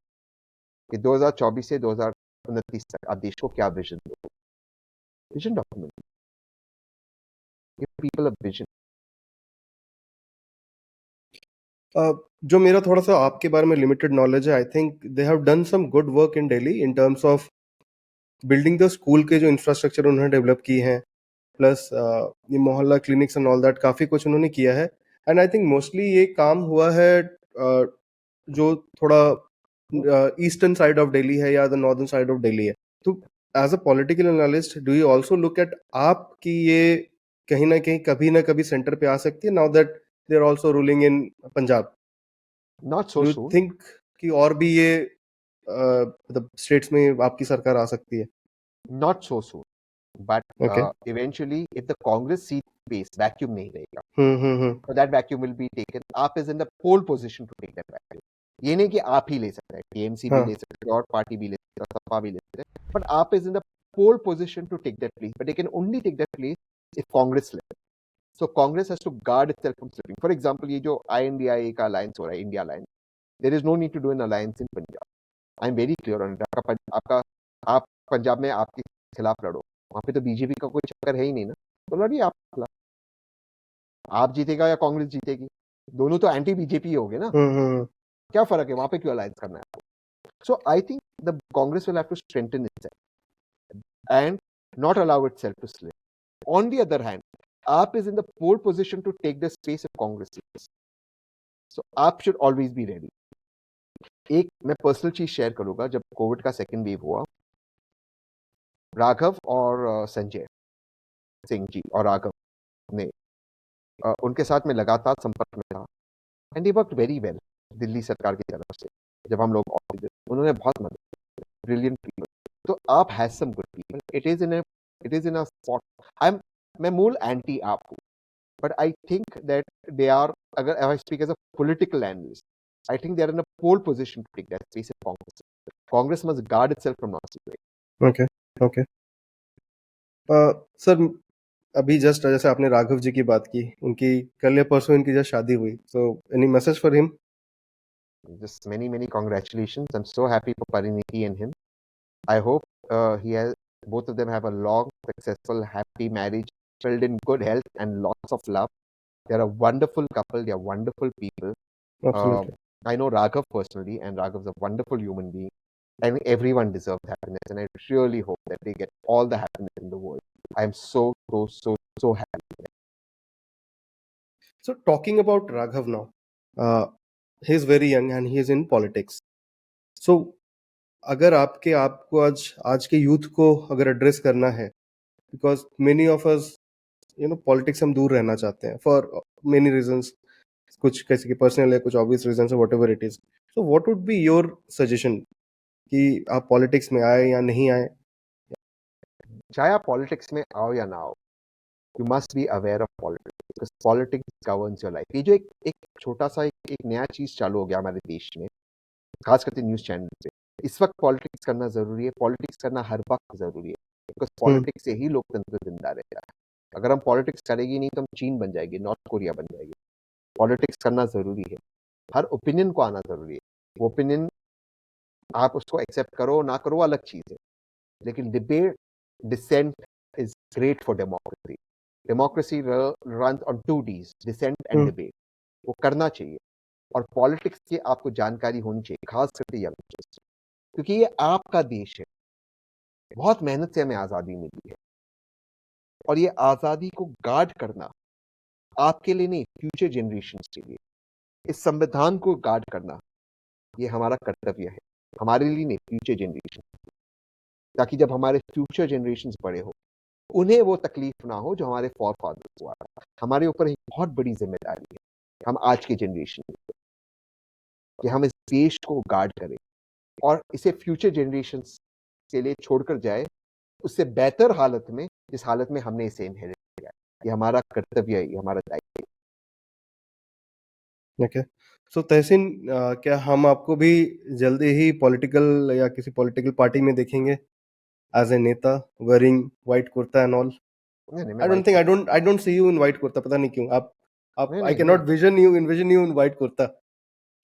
कि 2024 से 2029 तक आप देश को क्या विजन दो। Vision document, give people a vision. जो मेरा थोड़ा सा आपके बारे में लिमिटेड नॉलेज है, I think they have done some good work in Delhi in terms of building the school के जो इंफ्रास्ट्रक्चर उन्होंने डेवलप की हैं, प्लस ये मोहल्ला क्लिनिक्स एंड ऑल दैट, काफ़ी कुछ उन्होंने किया है। एंड आई थिंक मोस्टली ये काम हुआ है जो थोड़ा ईस्टर्न साइड ऑफ दिल्ली है या the northern side of Delhi है। तो as a political analyst, do you also look at आपकी ये कहीं ना कभी सेंटर पे आ सकती है, now that they are also ruling in Punjab? Not so do you soon, think कि और भी ये मतलब स्टेट्स में आपकी सरकार आ सकती है? Not so soon, but okay. Eventually if the Congress seat base vacuum नहीं रहेगा, हम्म। so that vacuum will be taken. आप is in the pole position to take that vacuum. ये नहीं कि आप ही ले सकते हैं, टीएमसी भी हाँ। ले सकते हैं और पार्टी भी ले सकते हैं, सपा भी ले सकते हैं, but आप is in the pole position to take that place, but they can only take that place if Congress left. So Congress has to guard itself from slipping. For example, ये जो INDIA का alliance हो रहा है, India alliance, there is no need to do an alliance in Punjab. I'm very clear on it. आप पंजाब में आपके खिलाफ लड़ो, वहां पे तो बीजेपी का कोई चक्कर है ही नहीं ना, तो लड़िए आप जीतेगा या कांग्रेस जीतेगी, दोनों तो एंटी बीजेपी हो गए ना, हम्म। क्या फर्क है, वहां पे क्यों अलायंस करना है आपको? So I think the Congress will have to strengthen itself and not allow itself to slip. On the other hand, AAP is in the pole position to take the space of Congress, so AAP should always be ready. एक मैं personal चीज share करूंगा, जब Covid का second wave हुआ, राघव और संजय सिंह जी और राघव ने उनके साथ में लगातार संपर्क में था, and they worked very well Delhi सरकार की तरफ से। जब हम लोग उन्होंने बहुत मदद की, ब्रिलियंट पीपल। तो AAP have some good people, it is in a spot. मैं मूल एंटी आप हूं, but I think that they are, अगर I speak as a political analyst, I think they are in a pole position to take that space of Congress. Congress must guard itself from not slipping. Okay. Okay. Sir, अभी just जैसे आपने राघव जी की बात की, उनकी कल या परसों इनकी जस्ट शादी हुई, so any message for him? Just many congratulations. I'm so happy for Pariniti and him. I hope both of them have a long, successful, happy marriage filled in good health and lots of love. They're a wonderful couple. They're wonderful people. Absolutely. I know Raghav personally, and Raghav's a wonderful human being. I think everyone deserves happiness, and I really hope that they get all the happiness in the world. I'm so happy for them. So talking about Raghav now, he is very young and he is in politics. So अगर आपको आज के youth को अगर address करना है, because many of us politics हम दूर रहना चाहते हैं फॉर मेनी रीजंस, कुछ किसी के पर्सनल है, कुछ ऑब्वियस रीजन है, whatever it is. So what would be your suggestion कि आप पॉलिटिक्स में आए या नहीं आए? चाहे आप पॉलिटिक्स में आओ या ना आओ, you must be aware of politics because politics governs your life. ये जो एक छोटा सा एक नया चीज चालू हो गया हमारे देश में, खास करके न्यूज चैनल पे, इस वक्त पॉलिटिक्स करना जरूरी है। पॉलिटिक्स करना हर वक्त जरूरी है, बिकॉज पॉलिटिक्स से ही लोकतंत्र जिंदा रहता है। अगर हम पॉलिटिक्स करेंगे नहीं तो हम चीन बन जाएगी, नॉर्थ कोरिया बन जाएगी। पॉलिटिक्स करना जरूरी है, हर ओपिनियन को आना जरूरी है। वो ओपिनियन आप उसको एक्सेप्ट करो ना करो अलग चीज है, लेकिन debate, dissent is great for democracy. Democracy run on 2 Ds, dissent and debate. वो करना चाहिए, और पॉलिटिक्स की आपको जानकारी होनी चाहिए, खास करके यंगस्टर्स, क्योंकि ये आपका देश है। बहुत मेहनत से हमें आजादी मिली है, और ये आजादी को गार्ड करना आपके लिए नहीं, फ्यूचर जनरेशन के लिए। इस संविधान को गार्ड करना ये हमारा कर्तव्य है, हमारे लिए नहीं, फ्यूचर जनरेशन। ताकि जब हमारे फ्यूचर जनरेशंस बड़े हो, उन्हें वो तकलीफ ना हो जो हमारे फॉर फादर्स हुआ था। हमारे ऊपर एक बहुत बड़ी जिम्मेदारी है, हम आज की जनरेशन कि हम इस देश को गार्ड करें और इसे फ्यूचर जनरेशंस के लिए छोड़कर जाए, उससे बेहतर हालत में, जिस हालत में हमने इसे इनहेरिट किया है। ये हमारा कर्तव्य है, ये हमारा दायित्व है। ओके। सो तहसीन, क्या हम आपको भी जल्दी ही पॉलिटिकल या किसी पॉलिटिकल पार्टी में देखेंगे एज ए नेता wearing white kurta and all? नहीं, नहीं, मैं I don't white think kurta I don't see you in white kurta, पता नहीं क्यों। आप नहीं, आई नहीं, कैन मैं not invasion you in white kurta.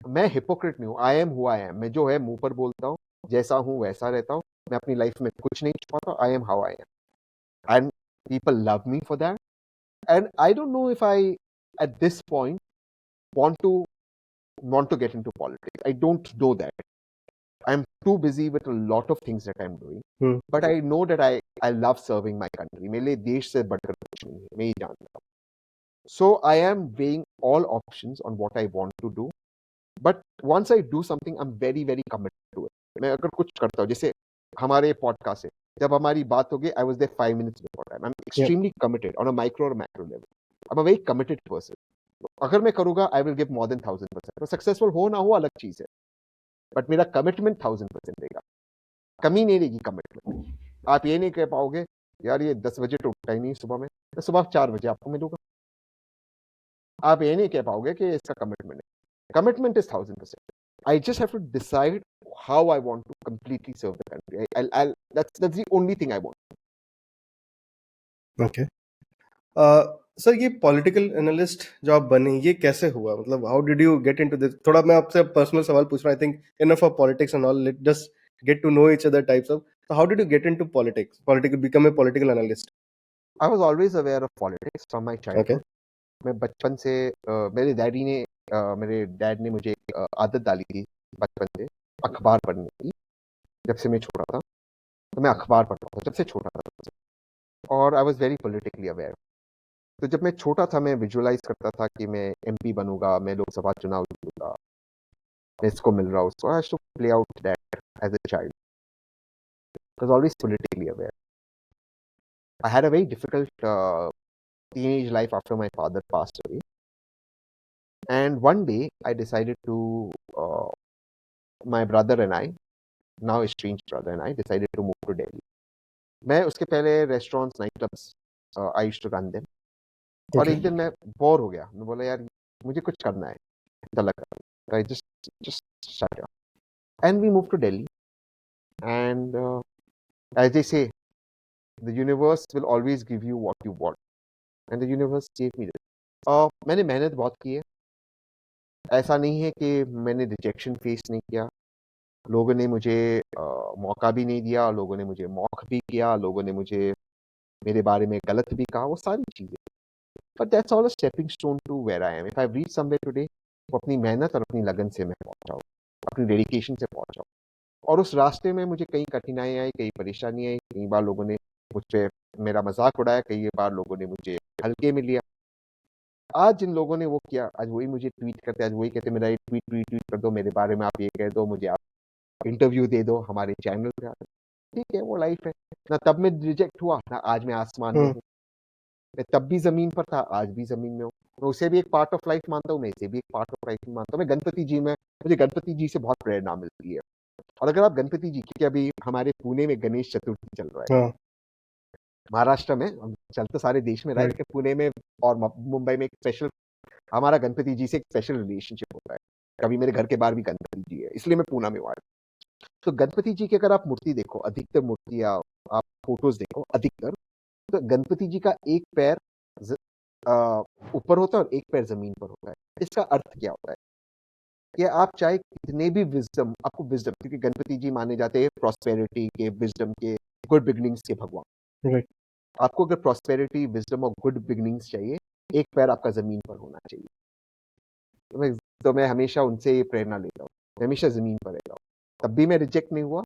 मैं हिपोक्रेट नहीं हूँ। I am who I am. मैं जो है मुँह पर बोलता हूँ, जैसा हूँ वैसा रहता हूँ। मैं अपनी लाइफ में कुछ नहीं छुपाता। I am how I am and people love me for that and I don't know if I at this point want to want to get into politics. I don't know that. I'm too busy with a lot of things that I'm doing. Hmm. But I know that I love serving my country. मेरे लिए देश से बढ़कर कुछ नहीं है, मैं ये जानता हूँ. So I am weighing all options on what I want to do. But once I do something, I'm very very committed to it. मैं अगर कुछ करता हूँ, जैसे हमारे पॉडकास्ट है, जब हमारी बात होगी, I was there 5 minutes before time. I'm Yeah. extremely committed on a micro or macro level. I'm a very committed person. अगर मैं करूंगा, I will give more than 1000%. तो सक्सेसफुल हो ना हो अलग चीज है, बट मेरा कमिटमेंट 1000% रहेगा, कमी नहीं रहेगी कमिटमेंट। आप ये नहीं कह पाओगे यार ये 10 बजे तो उठता ही नहीं सुबह में, तो सुबह 4 बजे आपको मिलूंगा। आप ये नहीं कह पाओगे कि इसका कमिटमेंट है। Commitment is 1000%। I just have to decide how I want to completely serve the country. That's the only thing I want. Okay. Sir, ये पॉलिटिकल एनालिस्ट जो आप बने, ये कैसे हुआ? मतलब how did you get into this? थोड़ा मैं आपसे पर्सनल सवाल पूछ रहा हूँ। I think enough of politics and all, let just get to know each other types of. So how did you get into politics? Become a political analyst? I was always aware of politics from my Okay. Childhood. मैं बचपन से मेरे dad ने मुझे एक आदत डाली थी बचपन से, अखबार पढ़ने की। जब से मैं छोटा था तो मैं अखबार पढ़ता था, जब से छोटा था तब से। और I was very politically aware. तो जब मैं छोटा था मैं विजुअलाइज करता था कि मैं एमपी बनूंगा, मैं लोकसभा चुनाव जीतूंगा, मैं इसको मिल रहा हूँ, उसको। I to play out that as a child. I was always politically aware. I had a very difficult teenage life after my father passed away. And one day I decided to, uh, my brother and I, now estranged brother and I, decided to move to Delhi. मैं उसके पहले restaurants, night clubs, I used to run them. और Okay. एक दिन मैं bore हो गया, मैं बोला यार मुझे कुछ करना है, ऐसा लगा। I just shut up and we move to Delhi. And as they say, the universe will always give you what you want, and the universe gave me this. मैंने मेहनत बहुत की है। ऐसा नहीं है कि मैंने रिजेक्शन फेस नहीं किया। लोगों ने मुझे मौका भी नहीं दिया, लोगों ने मुझे मौक भी किया, लोगों ने मुझे मेरे बारे में गलत भी कहा, वो सारी चीज़ें। But that's all a stepping stone to where I am. If I reach somewhere today, तो अपनी मेहनत और अपनी लगन से मैं पहुंचा हूँ, अपनी डेडिकेशन से पहुंचा हूँ। और उस रास्ते में मुझे कई कठिनाई आई, कई परेशानी आई, कई बार लोगों ने मुझ पे मेरा मजाक उड़ाया, कई बार लोगों ने मुझे हल्के में लिया। आज जिन लोगों ने वो किया, आज वही मुझे ट्वीट करते, आज वही कहते मेरा ये ट्वीट कर दो, मेरे बारे में आप ये कह दो, मुझे आप इंटरव्यू दे दो, हमारे चैनल पे आ जाओ। ठीक है, वो लाइफ है ना। तब मैं रिजेक्ट हुआ ना, आज मैं आसमान में हूँ। मैं तब भी जमीन पर था, आज भी जमीन में हूँ। मैं उसे भी एक पार्ट ऑफ लाइफ मानता हूँ, मैं इसे भी एक पार्ट ऑफ लाइफ मानता हूँ। मैं गणपति जी में, मुझे गणपति जी से बहुत प्रेरणा मिलती है। और अगर आप गणपति जी, क्योंकि अभी हमारे पुणे में गणेश चतुर्थी चल रहा है, हाँ। महाराष्ट्र में, अब चल तो सारे देश में रहा है, Right. लेकिन पुणे में और मुंबई में एक स्पेशल, हमारा गणपति जी से एक स्पेशल रिलेशनशिप होता है। कभी मेरे घर के बाहर भी गणपति जी है, इसलिए मैं पूना में हुआ। तो गणपति जी की अगर आप मूर्ति देखो, अधिकतर मूर्ति या आप फोटोज देखो, अधिकतर तो गणपति जी का एक पैर ऊपर होता है और एक पैर जमीन पर होता है। इसका अर्थ क्या होता है कि आप चाहे कितने भी विजडम, आपको विजडम, क्योंकि गणपति जी माने जाते हैं प्रॉस्पेरिटी के, विजडम के, गुड बिगनिंग्स के भगवान। Right. आपको अगर प्रॉस्पेरिटी, विजडम और गुड बिगनिंग्स चाहिए, एक पैर आपका जमीन पर होना चाहिए। तो मैं हमेशा उनसे ये प्रेरणा लेता हूँ, मैं हमेशा जमीन पर रहता हूँ। तब भी मैं रिजेक्ट नहीं हुआ,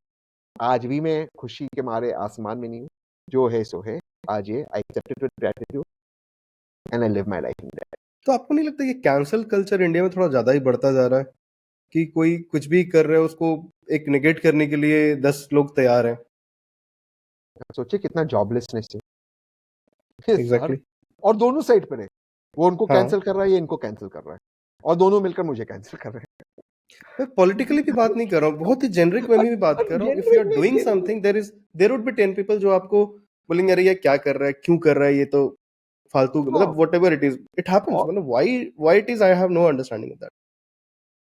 आज भी मैं खुशी के मारे आसमान में नहीं हूँ। जो है सो है, आज ये I accept it with gratitude and I live my life in that. तो आपको नहीं लगता कि कैंसल कल्चर इंडिया में थोड़ा ज्यादा ही बढ़ता जा रहा है? कि कोई कुछ भी कर रहे हो उसको एक नेगेट करने के लिए 10 लोग तैयार हैं। सोचिए कितना जॉबलेसनेस है सर। एग्जैक्टली। और दोनों साइड पर है, वो उनको हाँ, कैंसिल कर रहा है, ये इनको कैंसिल कर रहा है, और दोनों मिलकर मुझे कैंसिल कर रहे मैं पॉलिटिकली भी बात नहीं कर रहा हूँ, बहुत ही जेनरिक वे में भी बात कर रहा हूँ। इफ यू आर डूइंग हैं। Something, there would be 10 people जो आपको बोलेंगे अरे ये क्या कर रहा है, क्यों कर रहा है, ये तो फालतू, मतलब whatever it is, it happens, मतलब why it is, I have no understanding of that.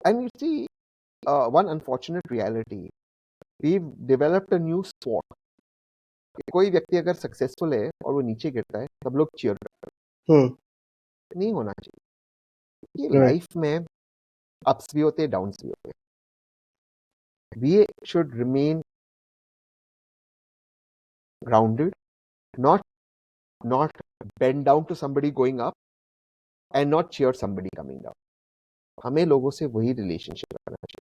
And you see one unfortunate reality, we developed a new spot. कोई व्यक्ति अगर सक्सेसफुल है और वो नीचे गिरता है, सब लोग चीयर करते हम्म। हैं। नहीं होना चाहिए। ये राइट। लाइफ में अप्स भी होते हैं, डाउन्स भी होते हैं। We should remain grounded, not bend down to somebody going up and not cheer somebody coming down. हमें लोगों से वही रिलेशनशिप रखना चाहिए।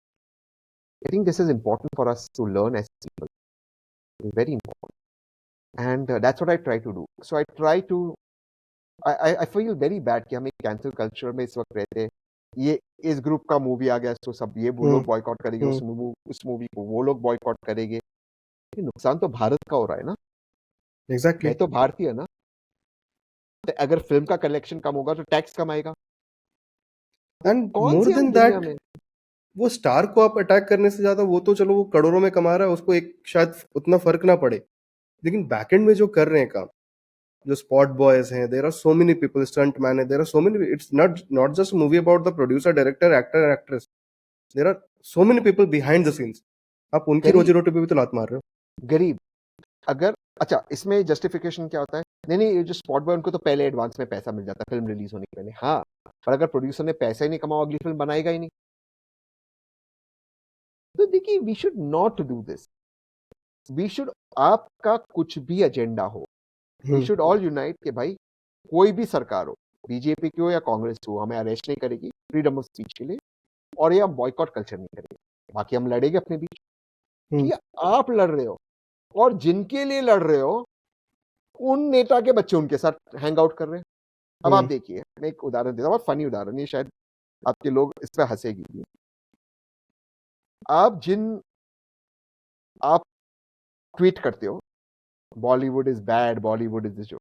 I think this is important for us to learn as people. It's very important, and that's what I try to do. So I try to. I feel very bad कि हम एक cancel culture में इस वक्त रहते हैं। ये इस ग्रुप का मूवी आ गया तो सब ये वो लोग बॉयकॉट करेंगे, उस मूवी को वो लोग बॉयकॉट करेंगे। ये नुकसान तो भारत का हो रहा है ना, एग्जैक्टली। है तो भारतीय ना। तो अगर फिल्म का कलेक्शन कम होगा तो टैक्स कम आएगा। एंड कौन मोर सी हम देन दुनिया दैट, में। वो स्टार को आप अटैक करने से ज्यादा, वो तो चलो वो करोड़ों में कमा रहा है, उसको एक शायद उतना फर्क ना पड़े, लेकिन बैकएंड में जो कर रहे हैं काम, जो स्पॉट बॉयज हैं, there are so many people, stunt man है, there are so many, it's not just movie about the producer, director, actor, actress, there are so many people behind the scenes. आप उनकी रोजी गरीब रोटी पे भी तो लात मार रहे हो। गरीब अगर, अच्छा इसमें जस्टिफिकेशन क्या होता है, नहीं नहीं ये जो स्पॉट बॉय उनको तो पहले एडवांस में पैसा मिल जाता है फिल्म रिलीज होने के पहले। हाँ, पर अगर प्रोड्यूसर ने पैसा ही नहीं कमाओ, अगली फिल्म बनाएगा ही नहीं। तो देखिए, we should not do this. We should, आपका कुछ भी एजेंडा हो, वी शुड ऑल यूनाइट कि भाई कोई भी सरकार हो, बीजेपी की हो या कांग्रेस हो, हमें अरेस्ट नहीं करेगी फ्रीडम ऑफ स्पीच के लिए, और ये हम बॉयकॉट कल्चर नहीं करेंगे। बाकी हम लड़ेंगे अपने बीच। कि आप लड़ रहे हो और जिनके लिए लड़ रहे हो उन नेता के बच्चे उनके साथ हैंग आउट कर रहे हैं। अब आप देखिए, मैं एक उदाहरण देता हूँ, बहुत फनी उदाहरण, ये शायद आपके लोग इस पर हंसेगी भी। आप ट्वीट करते हो Bollywood is bad, Bollywood is जो,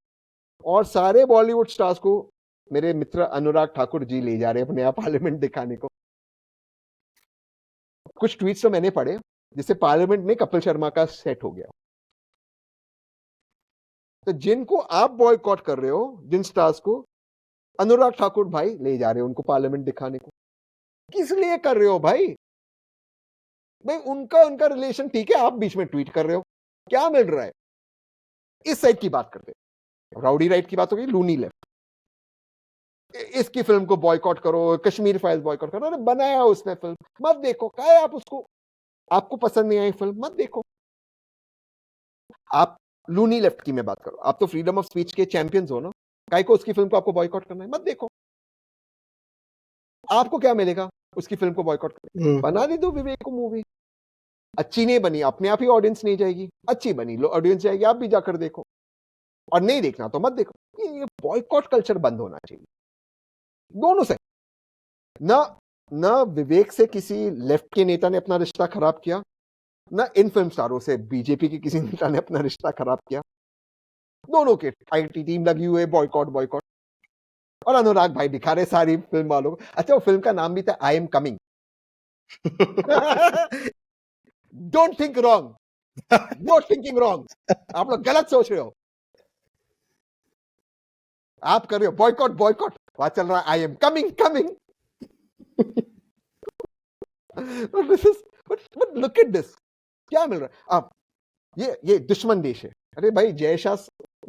और सारे बॉलीवुड स्टार्स को मेरे मित्र अनुराग ठाकुर जी ले जा रहे हैं अपने यहाँ पार्लियामेंट दिखाने को। कुछ ट्वीट्स तो मैंने पढ़े जिससे पार्लियामेंट में कपिल शर्मा का सेट हो गया। तो जिनको आप बॉयकॉट कर रहे हो, जिन स्टार्स को, अनुराग ठाकुर भाई ले जा रहे हो उनको पार्लियामेंट दिखाने को। किस लिए कर रहे हो भाई? भाई उनका उनका रिलेशन ठीक है, आप बीच में ट्वीट कर रहे हो, क्या मिल रहा है? इस साइड की बात करते हैं, राउडी राइट की बात हो गई, लूनी लेफ्ट, इसकी फिल्म को बॉयकॉट करो, कश्मीर फाइल्स बॉयकॉट करो। अरे बनाया उसने फिल्म, मत देखो। क्या है आप उसको, आपको पसंद नहीं आई फिल्म, मत देखो। आप लूनी लेफ्ट की मैं बात करो, आप तो फ्रीडम ऑफ स्पीच के चैंपियंस हो ना, काय को उसकी फिल्म को आपको बॉयकॉट करना है, मत देखो। आपको क्या मिलेगा उसकी फिल्म को बॉयकॉट करने? बना दे दो विवेक को मूवी, अच्छी नहीं बनी अपने आप ही ऑडियंस नहीं जाएगी, अच्छी बनी लो ऑडियंस जाएगी, आप भी जाकर देखो, और नहीं देखना तो मत देखो। ये बॉयकॉट कल्चर बंद होना चाहिए दोनों से। ना ना विवेक से किसी लेफ्ट के नेता ने अपना रिश्ता खराब किया, ना इन फिल्म स्टारों से बीजेपी के किसी नेता ने अपना रिश्ता खराब किया। दोनों के आईटी टीम लगी हुई है, बॉयकॉट बॉयकॉट। और अनुराग भाई दिखा रहे सारी फिल्म वालों को। अच्छा, वो फिल्म का नाम भी था I am coming. Don't think wrong, not thinking wrong. आप लोग गलत सोच रहे हो, आप कर रहे हो बॉयकॉट बॉयकॉट, वहां चल रहा है I am coming coming. This is, but look at this, क्या मिल रहा है अब? ये दुश्मन देश है। अरे भाई जय शाह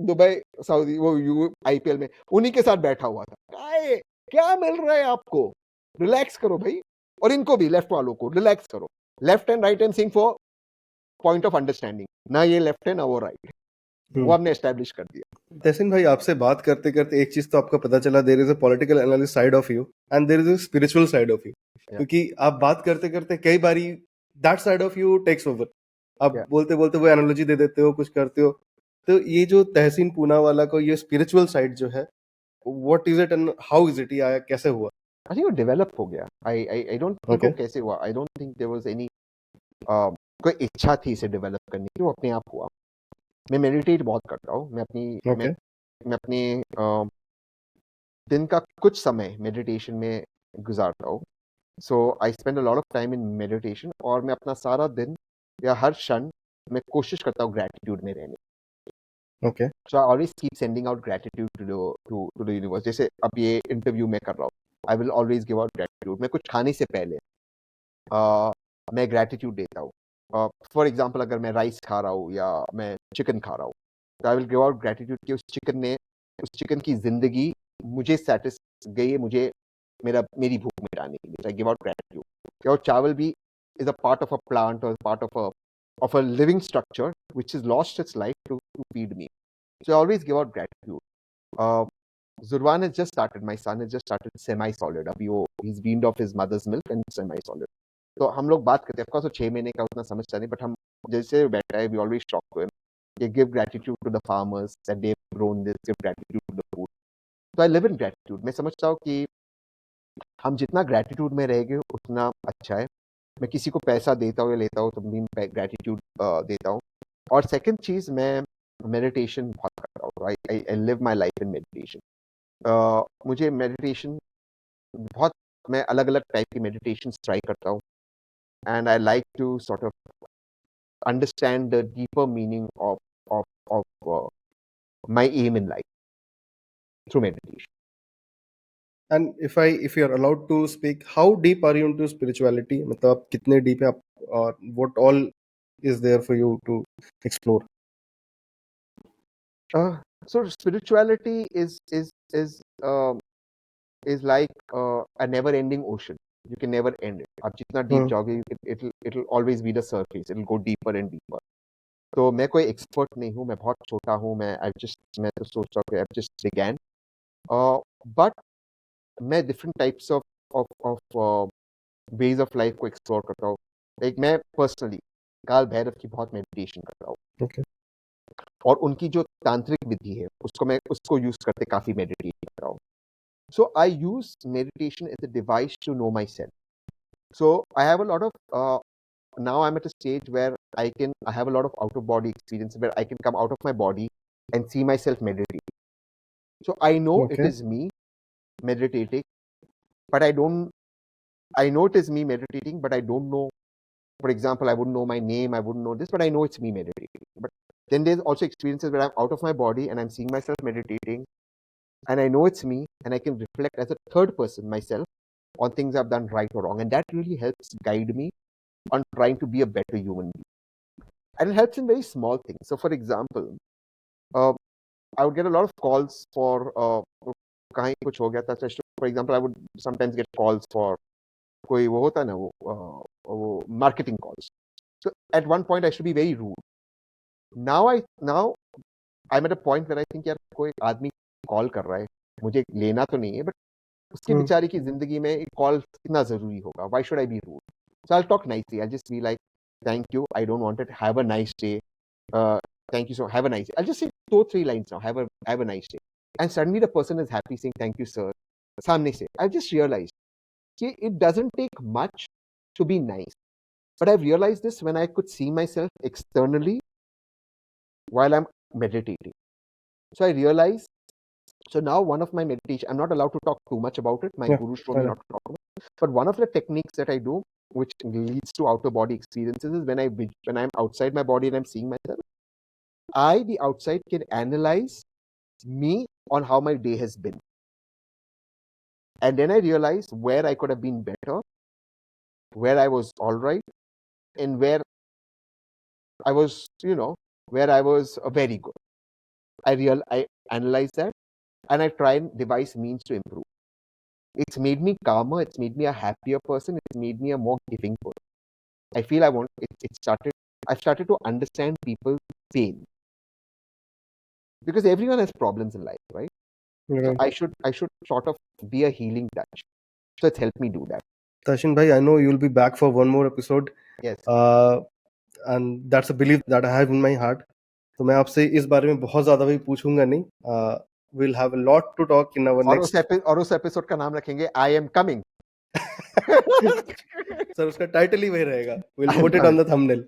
दुबई सऊदी वो आईपीएल में उन्हीं के साथ बैठा हुआ था। क्या मिल रहा है आपको? रिलैक्स करो भाई, और इनको भी, लेफ्ट वालों को रिलैक्स करो। Left and right and sing for point of understanding, ना ये लेफ्ट है ना वो राइट है, वो हमने एस्टेब्लिश कर दिया। तहसीन भाई, आपसे बात करते करते एक चीज तो आपका पता चला, there is a political analyst side of you and there is a spiritual side of you, क्योंकि आप बात करते करते कई बारी that side of you takes over, आप बोलते बोलते वो एनालॉजी दे देते हो, कुछ करते हो। तो ये जो तहसीन पूनावाला को ये स्पिरिचुअल साइड जो है, what is it and how is it, ये आया कैसे हुआ? आई थिंक वो डेवलप हो गया। आई डोंट थिंक वो कैसे हुआ, I don't think there was any कोई इच्छा थी इसे डेवलप करने की, वो अपने आप हुआ। मैं मेडिटेट बहुत करता हूँ। मैं Okay. अपने दिन का कुछ समय मेडिटेशन में गुजारता हूँ। So I spend a lot of time in meditation, और मैं अपना सारा दिन या हर क्षण मैं कोशिश करता हूँ ग्रैटिट्यूड में रहने। Okay. So I always keep sending out gratitude to the universe. जैसे अब ये इंटरव्यू मैं कर रहा हूँ, I will always give out gratitude. मैं कुछ खाने से पहले मैं ग्रैटिट्यूड देता हूँ। फॉर एग्जाम्पल, अगर मैं राइस खा रहा हूँ या मैं चिकन खा रहा हूँ, तो I will give out gratitude कि उस चिकन की जिंदगी मुझे सैटिस्फाई गई है, मुझे मेरी भूख मिटाने के लिए। I give out gratitude. और चावल भी is a part of a plant, और part of a living structure which has lost its life to feed me. So I always give out gratitude. Zurwan has just started, my son has just started semi-solid. अभी वो he's weaned off his mother's milk and semi-solid. तो हम लोग बात करते हैं, of course वो 6 महीने का उतना समझता नहीं, बट हम जैसे बैठा है, we always talk to him, ये give gratitude to the farmers that they have grown this, give gratitude to the food. तो आई लिव इन ग्रैटिट्यूड। मैं समझता हूँ कि हम जितना ग्रैटिट्यूड में रहेंगे उतना अच्छा है। मैं किसी को पैसा देता हूँ या लेता हूँ तो भी ग्रैटिट्यूड देता हूँ। और सेकंड चीज, मैं मेडिटेशन बहुत करता हूँ। I live my life in meditation. मुझे मेडिटेशन बहुत, मैं अलग अलग टाइप की मेडिटेशन ट्राई करता हूँ, and I like to sort of understand the deeper meaning of my aim in life through meditation. And if you're allowed to speak, how deep are you into spirituality? मतलब आप कितने deep है आप, और what all is there for you to explore? So spirituality is like a never-ending ocean. You can never end it. आप जितना deep जाओगे, it'll always be the surface. It'll go deeper and deeper. तो मैं कोई expert नहीं हूँ, मैं बहुत छोटा हूँ। मैं तो सोचता हूँ कि I've just began. बट मैं different types of ways of life को एक्सप्लोर करता हूँ। लाइक मैं पर्सनली काल भैरव की बहुत मेडिटेशन करता हूँ। Okay. और उनकी जो तांत्रिक विधि है उसको यूज करते काफी मेडिटेट करता हूँ। So I use meditation as a device to know my self. So I have a lot of now I'm at a stage where I have a lot of out of body experience where I can come out of my body and see myself meditating. So I know it Okay. is me meditating, but I know it is me meditating, but I don't know. For example, I wouldn't know my name, I wouldn't know this, but I know it's me meditating. But then there's also experiences where I'm out of my body and I'm seeing myself meditating, and I know it's me, and I can reflect as a third person myself on things I've done right or wrong, and that really helps guide me on trying to be a better human being. And it helps in very small things. So, for example, I would get a lot of calls for कहीं कुछ हो गया था. For example, I would sometimes get calls for कोई वो होता है ना, वो marketing calls. So at one point I should be very rude. Now I'm at a point where I think यार कोई आदमी कॉल कर रहा है, मुझे लेना तो नहीं है, बट उसके बेचारे की जिंदगी में एक कॉल कितना जरूरी होगा. Why should I be rude? So I'll talk nicely. I'll just be like, thank you, I don't want it, have a nice day, thank you, so have a nice day. I'll just say 2-3 lines now, have a nice day. And suddenly the person is happy saying thank you sir. सामने से I've just realized that it doesn't take much to be nice. But I've realized this when I could see myself externally while I'm meditating. So I realized, so now one of my meditation, I'm not allowed to talk too much about it. My Yeah, guru told me not to talk about it. But one of the techniques that I do, which leads to outer body experiences, is when I'm outside my body and I'm seeing myself, the outside, can analyze me on how my day has been. And then I realized where I could have been better, where I was all right, and where I was, where I was very good. I analyze that, and I try and devise means to improve. It's made me calmer. It's made me a happier person. It's made me a more giving person. I feel I've started to understand people's pain, because everyone has problems in life, right? So right. I should sort of be a healing touch. So it's helped me do that. Tashin bhai, I know you'll be back for one more episode. Yes. And that's a belief that I have in my heart. तो मैं आपसे इस बारे में बहुत ज्यादा भी पूछूंगा नहीं. We'll have a lot to talk in our next. और उस एपिसोड का नाम रखेंगे I am coming. सर उसका टाइटल ही वही रहेगा. We'll put it on the thumbnail.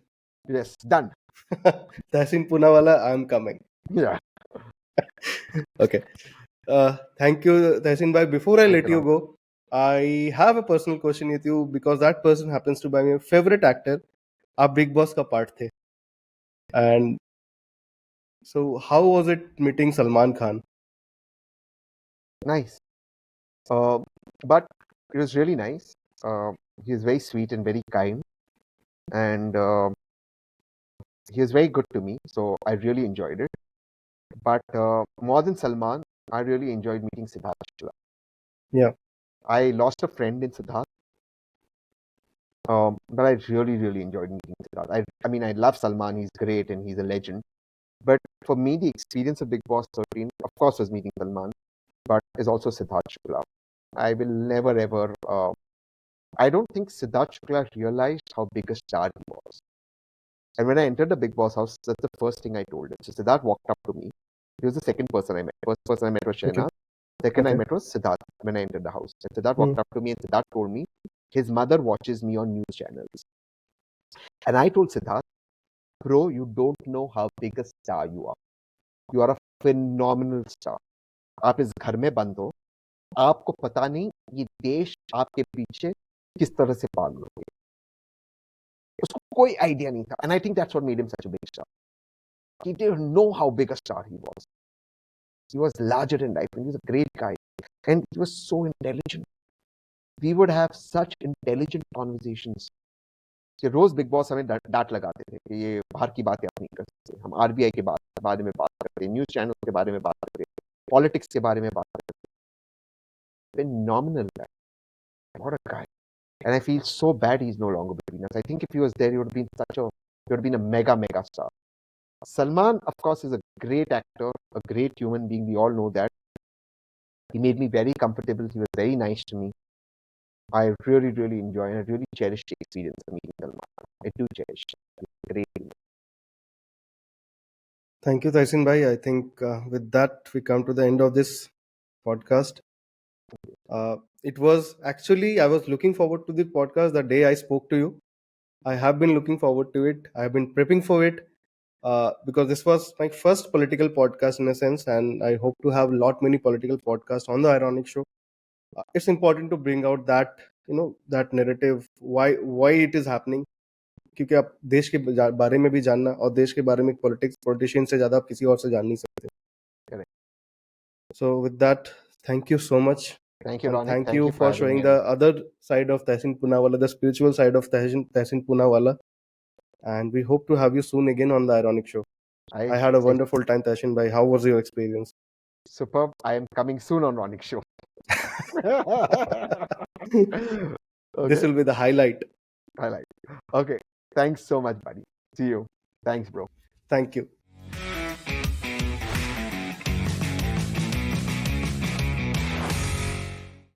Yes, done. Tehsin Poonawalla, I'm coming. Yeah. Okay. Thank you, Tehsin bhai. Before I Thank let you, you Ram. go, I have a personal question with you because that person happens to be my favorite actor. आप Big Boss का part थे. And so, how was it meeting Salman Khan? Nice. But it was really nice. He was very sweet and very kind, and he was very good to me. So I really enjoyed it. But more than Salman, I really enjoyed meeting Siddharth Shukla. Yeah. I lost a friend in Siddharth, but I really, really enjoyed meeting Siddharth. I mean, I love Salman. He's great and he's a legend. But for me, the experience of Big Boss 13, of course, was meeting Salman, but is also Siddharth Shukla. I will never ever. I don't think Siddharth Shukla realized how big a star he was. And when I entered the Big Boss house, that's the first thing I told him. So Siddharth walked up to me. He was the second person I met. First person I met was Okay. Shahnaz. Second I Okay. met was Siddharth when I entered the house. And Siddharth Hmm. walked up to me and Siddharth told me his mother watches me on news channels. And I told Siddharth, bro, you don't know how big a star you are. You are a phenomenal star. आप इस घर में बंद हो, आपको पता नहीं ये देश आपके पीछे किस तरह से पागल हो गया. उसको कोई आइडिया नहीं था. And I think that's what made him such a big star. He didn't know how big a star he was. He was larger than life and he was a great guy. And he was so intelligent. We would have such intelligent conversations. कि रोज big boss हमें डांट लगाते थे कि ये बाहर की बातें आप नहीं कर सकते. हम आरबीआई के बारे में बात करते हैं, न्यूज चैनल के बारे में बात करते हैं, पॉलिटिक्स के बारे में बात करते हैं. Phenomenal guy. What a guy. And I feel so bad he's no longer between us. I think if he was there, he would have been a mega star. Salman, of course, is a great actor, a great human being. We all know that. He made me very comfortable. He was very nice to me. I really, really enjoy and I really cherish the experience of meeting Salman. I do cherish it. Great. Thank you, Tehsin bhai. I think with that, we come to the end of this podcast. It was actually, I was looking forward to the podcast the day I spoke to you. I have been looking forward to it. I have been prepping for it because this was my first political podcast in a sense, and I hope to have a lot many political podcasts on the Ironic Show. It's important to bring out that that narrative why it is happening. क्योंकि आप देश के बारे में भी जानना और देश के बारे में पॉलिटिशियन से ज्यादा आप किसी और से जान नहीं सकते. Correct. So with that, thank you so much. Thank you, And Ronik. thank Thank you you for having showing me. the other side of Tehsin Poonawalla, the spiritual side of Tehsin Poonawalla. And we hope to have you soon again on the Ironic Show. I had a wonderful time, Tehsin bhai. How was your experience? Superb. I am coming soon on Ronik Show. This Okay. will be the highlight. I like it. Okay. Thanks so much, buddy. See you. Thanks, bro. Thank you.